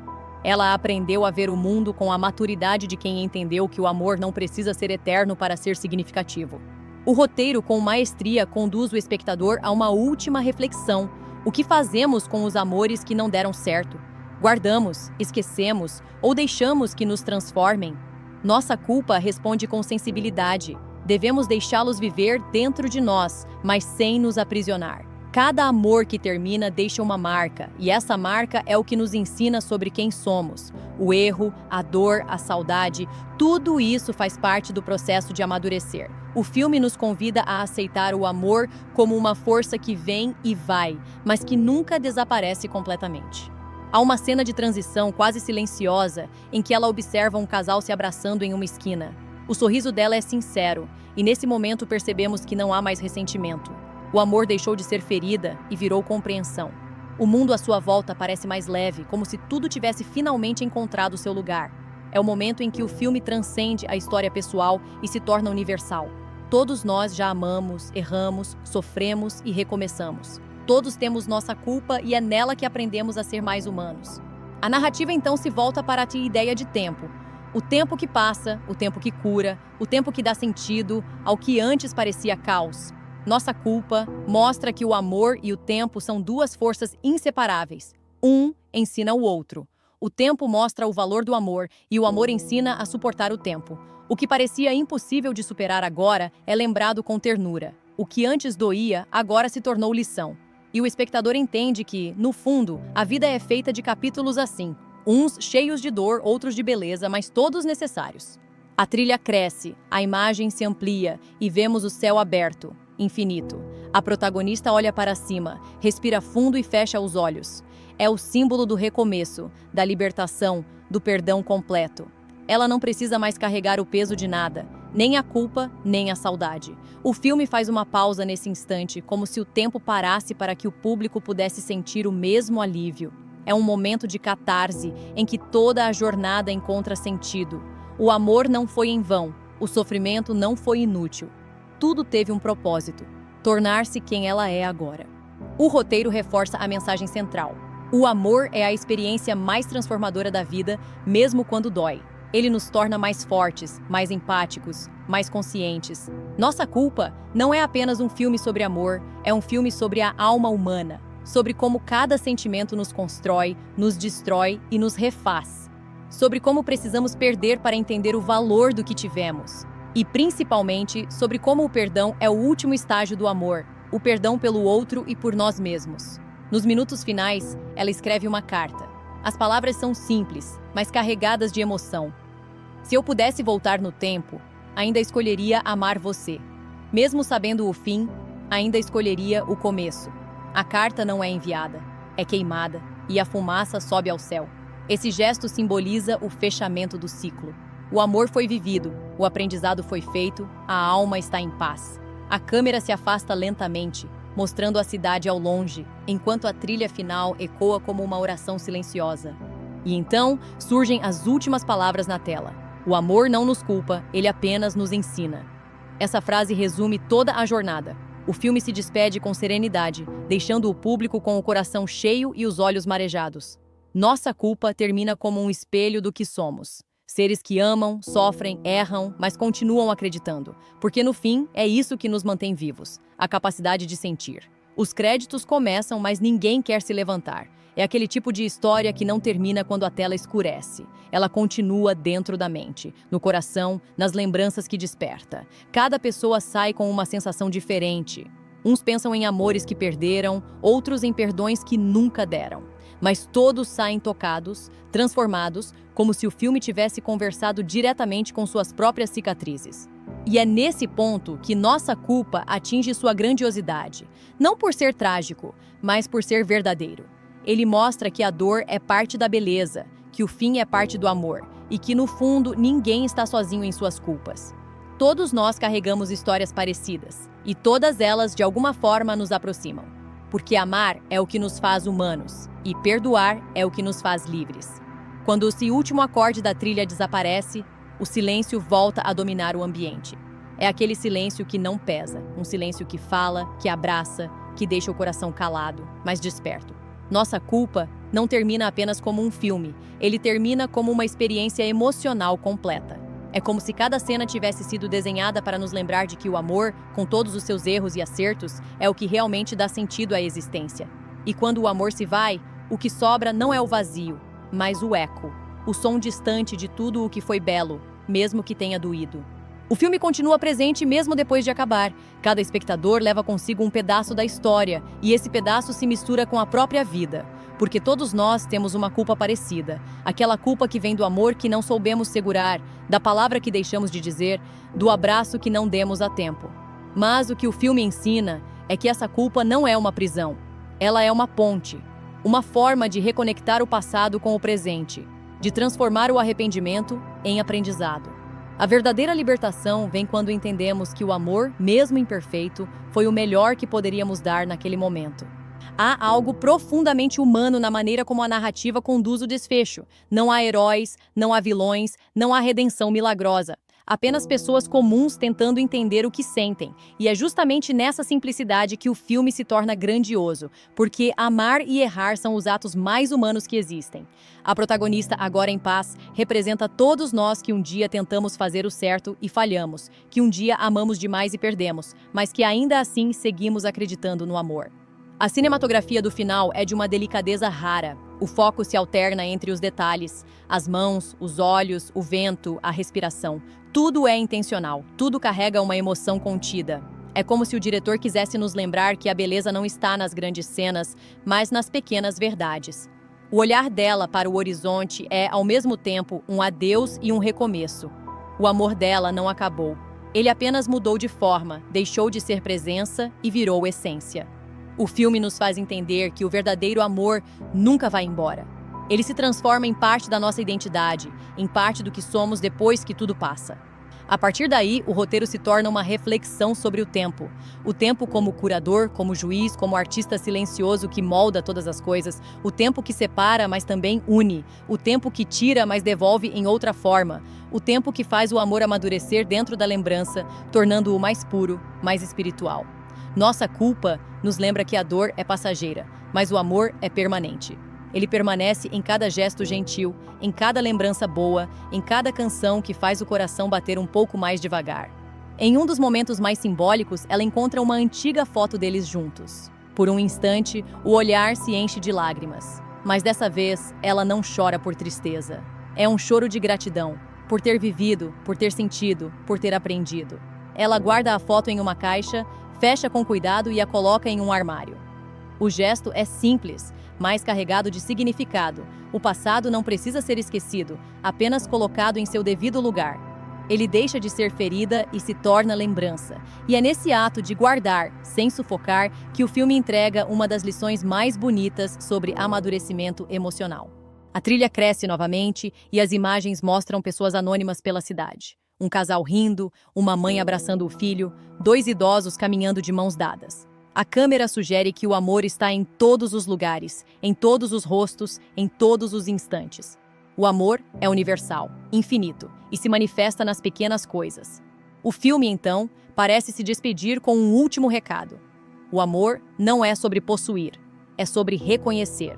Ela aprendeu a ver o mundo com a maturidade de quem entendeu que o amor não precisa ser eterno para ser significativo. O roteiro, com maestria, conduz o espectador a uma última reflexão. O que fazemos com os amores que não deram certo? Guardamos, esquecemos ou deixamos que nos transformem? Nossa culpa responde com sensibilidade. Devemos deixá-los viver dentro de nós, mas sem nos aprisionar. Cada amor que termina deixa uma marca, e essa marca é o que nos ensina sobre quem somos. O erro, a dor, a saudade, tudo isso faz parte do processo de amadurecer. O filme nos convida a aceitar o amor como uma força que vem e vai, mas que nunca desaparece completamente. Há uma cena de transição quase silenciosa em que ela observa um casal se abraçando em uma esquina. O sorriso dela é sincero, e nesse momento percebemos que não há mais ressentimento. O amor deixou de ser ferida e virou compreensão. O mundo à sua volta parece mais leve, como se tudo tivesse finalmente encontrado seu lugar. É o momento em que o filme transcende a história pessoal e se torna universal. Todos nós já amamos, erramos, sofremos e recomeçamos. Todos temos nossa culpa e é nela que aprendemos a ser mais humanos. A narrativa então se volta para a ideia de tempo. O tempo que passa, o tempo que cura, o tempo que dá sentido ao que antes parecia caos. Nossa Culpa mostra que o amor e o tempo são duas forças inseparáveis. Um ensina o outro. O tempo mostra o valor do amor e o amor ensina a suportar o tempo. O que parecia impossível de superar agora é lembrado com ternura. O que antes doía, agora se tornou lição. E o espectador entende que, no fundo, a vida é feita de capítulos assim. Uns cheios de dor, outros de beleza, mas todos necessários. A trilha cresce, a imagem se amplia e vemos o céu aberto. Infinito. A protagonista olha para cima, respira fundo e fecha os olhos. É o símbolo do recomeço, da libertação, do perdão completo. Ela não precisa mais carregar o peso de nada, nem a culpa, nem a saudade. O filme faz uma pausa nesse instante, como se o tempo parasse para que o público pudesse sentir o mesmo alívio. É um momento de catarse, em que toda a jornada encontra sentido. O amor não foi em vão, o sofrimento não foi inútil. Tudo teve um propósito: tornar-se quem ela é agora. O roteiro reforça a mensagem central. O amor é a experiência mais transformadora da vida, mesmo quando dói. Ele nos torna mais fortes, mais empáticos, mais conscientes. Nossa Culpa não é apenas um filme sobre amor, é um filme sobre a alma humana, sobre como cada sentimento nos constrói, nos destrói e nos refaz. Sobre como precisamos perder para entender o valor do que tivemos. E, principalmente, sobre como o perdão é o último estágio do amor, o perdão pelo outro e por nós mesmos. Nos minutos finais, ela escreve uma carta. As palavras são simples, mas carregadas de emoção. Se eu pudesse voltar no tempo, ainda escolheria amar você. Mesmo sabendo o fim, ainda escolheria o começo. A carta não é enviada, é queimada, e a fumaça sobe ao céu. Esse gesto simboliza o fechamento do ciclo. O amor foi vivido, o aprendizado foi feito, a alma está em paz. A câmera se afasta lentamente, mostrando a cidade ao longe, enquanto a trilha final ecoa como uma oração silenciosa. E então surgem as últimas palavras na tela. O amor não nos culpa, ele apenas nos ensina. Essa frase resume toda a jornada. O filme se despede com serenidade, deixando o público com o coração cheio e os olhos marejados. Nossa Culpa termina como um espelho do que somos. Seres que amam, sofrem, erram, mas continuam acreditando. Porque no fim, é isso que nos mantém vivos, a capacidade de sentir. Os créditos começam, mas ninguém quer se levantar. É aquele tipo de história que não termina quando a tela escurece. Ela continua dentro da mente, no coração, nas lembranças que desperta. Cada pessoa sai com uma sensação diferente. Uns pensam em amores que perderam, outros em perdões que nunca deram. Mas todos saem tocados, transformados, como se o filme tivesse conversado diretamente com suas próprias cicatrizes. E é nesse ponto que Nossa Culpa atinge sua grandiosidade. Não por ser trágico, mas por ser verdadeiro. Ele mostra que a dor é parte da beleza, que o fim é parte do amor, e que, no fundo, ninguém está sozinho em suas culpas. Todos nós carregamos histórias parecidas, e todas elas, de alguma forma, nos aproximam. Porque amar é o que nos faz humanos, e perdoar é o que nos faz livres. Quando esse último acorde da trilha desaparece, o silêncio volta a dominar o ambiente. É aquele silêncio que não pesa, um silêncio que fala, que abraça, que deixa o coração calado, mas desperto. Nossa Culpa não termina apenas como um filme, ele termina como uma experiência emocional completa. É como se cada cena tivesse sido desenhada para nos lembrar de que o amor, com todos os seus erros e acertos, é o que realmente dá sentido à existência. E quando o amor se vai, o que sobra não é o vazio, mas o eco, o som distante de tudo o que foi belo, mesmo que tenha doído. O filme continua presente mesmo depois de acabar. Cada espectador leva consigo um pedaço da história, e esse pedaço se mistura com a própria vida. Porque todos nós temos uma culpa parecida. Aquela culpa que vem do amor que não soubemos segurar, da palavra que deixamos de dizer, do abraço que não demos a tempo. Mas o que o filme ensina é que essa culpa não é uma prisão. Ela é uma ponte. Uma forma de reconectar o passado com o presente. De transformar o arrependimento em aprendizado. A verdadeira libertação vem quando entendemos que o amor, mesmo imperfeito, foi o melhor que poderíamos dar naquele momento. Há algo profundamente humano na maneira como a narrativa conduz o desfecho. Não há heróis, não há vilões, não há redenção milagrosa. Apenas pessoas comuns tentando entender o que sentem. E é justamente nessa simplicidade que o filme se torna grandioso, porque amar e errar são os atos mais humanos que existem. A protagonista, agora em paz, representa todos nós que um dia tentamos fazer o certo e falhamos, que um dia amamos demais e perdemos, mas que ainda assim seguimos acreditando no amor. A cinematografia do final é de uma delicadeza rara. O foco se alterna entre os detalhes, as mãos, os olhos, o vento, a respiração. Tudo é intencional, tudo carrega uma emoção contida. É como se o diretor quisesse nos lembrar que a beleza não está nas grandes cenas, mas nas pequenas verdades. O olhar dela para o horizonte é, ao mesmo tempo, um adeus e um recomeço. O amor dela não acabou. Ele apenas mudou de forma, deixou de ser presença e virou essência. O filme nos faz entender que o verdadeiro amor nunca vai embora. Ele se transforma em parte da nossa identidade, em parte do que somos depois que tudo passa. A partir daí, o roteiro se torna uma reflexão sobre o tempo. O tempo como curador, como juiz, como artista silencioso que molda todas as coisas. O tempo que separa, mas também une. O tempo que tira, mas devolve em outra forma. O tempo que faz o amor amadurecer dentro da lembrança, tornando-o mais puro, mais espiritual. Nossa culpa nos lembra que a dor é passageira, mas o amor é permanente. Ele permanece em cada gesto gentil, em cada lembrança boa, em cada canção que faz o coração bater um pouco mais devagar. Em um dos momentos mais simbólicos, ela encontra uma antiga foto deles juntos. Por um instante, o olhar se enche de lágrimas. Mas dessa vez, ela não chora por tristeza. É um choro de gratidão, por ter vivido, por ter sentido, por ter aprendido. Ela guarda a foto em uma caixa, fecha com cuidado e a coloca em um armário. O gesto é simples, mas carregado de significado. O passado não precisa ser esquecido, apenas colocado em seu devido lugar. Ele deixa de ser ferida e se torna lembrança. E é nesse ato de guardar, sem sufocar, que o filme entrega uma das lições mais bonitas sobre amadurecimento emocional. A trilha cresce novamente e as imagens mostram pessoas anônimas pela cidade. Um casal rindo, uma mãe abraçando o filho, dois idosos caminhando de mãos dadas. A câmera sugere que o amor está em todos os lugares, em todos os rostos, em todos os instantes. O amor é universal, infinito, e se manifesta nas pequenas coisas. O filme, então, parece se despedir com um último recado. O amor não é sobre possuir, é sobre reconhecer.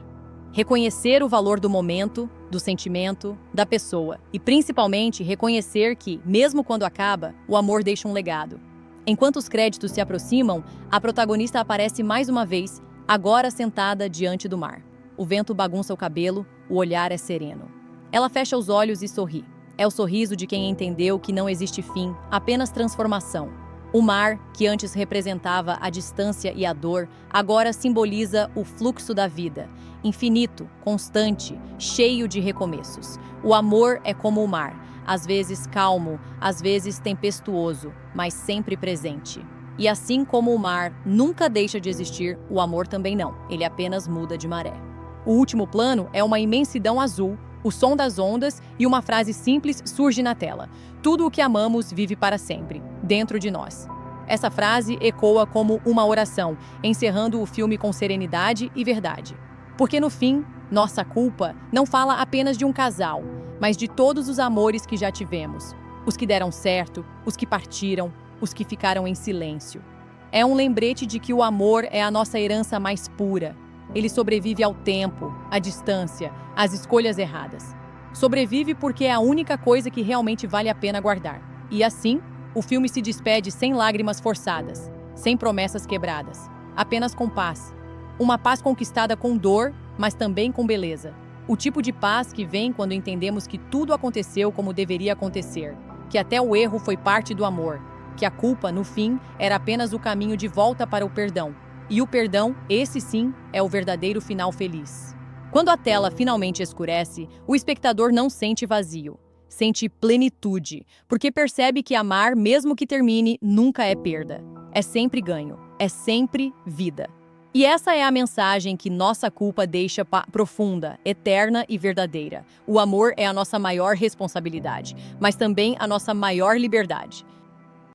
Reconhecer o valor do momento, do sentimento, da pessoa, e principalmente reconhecer que, mesmo quando acaba, o amor deixa um legado. Enquanto os créditos se aproximam, a protagonista aparece mais uma vez, agora sentada diante do mar. O vento bagunça o cabelo, o olhar é sereno. Ela fecha os olhos e sorri. É o sorriso de quem entendeu que não existe fim, apenas transformação. O mar, que antes representava a distância e a dor, agora simboliza o fluxo da vida, infinito, constante, cheio de recomeços. O amor é como o mar, às vezes calmo, às vezes tempestuoso, mas sempre presente. E assim como o mar nunca deixa de existir, o amor também não, ele apenas muda de maré. O último plano é uma imensidão azul, o som das ondas e uma frase simples surge na tela. Tudo o que amamos vive para sempre, dentro de nós. Essa frase ecoa como uma oração, encerrando o filme com serenidade e verdade. Porque no fim, nossa culpa não fala apenas de um casal, mas de todos os amores que já tivemos. Os que deram certo, os que partiram, os que ficaram em silêncio. É um lembrete de que o amor é a nossa herança mais pura. Ele sobrevive ao tempo, à distância, às escolhas erradas. Sobrevive porque é a única coisa que realmente vale a pena guardar. E assim, o filme se despede sem lágrimas forçadas, sem promessas quebradas, apenas com paz. Uma paz conquistada com dor, mas também com beleza. O tipo de paz que vem quando entendemos que tudo aconteceu como deveria acontecer, que até o erro foi parte do amor, que a culpa, no fim, era apenas o caminho de volta para o perdão. E o perdão, esse sim, é o verdadeiro final feliz. Quando a tela finalmente escurece, o espectador não sente vazio, sente plenitude, porque percebe que amar, mesmo que termine, nunca é perda. É sempre ganho, é sempre vida. E essa é a mensagem que Nossa Culpa deixa profunda, eterna e verdadeira. O amor é a nossa maior responsabilidade, mas também a nossa maior liberdade.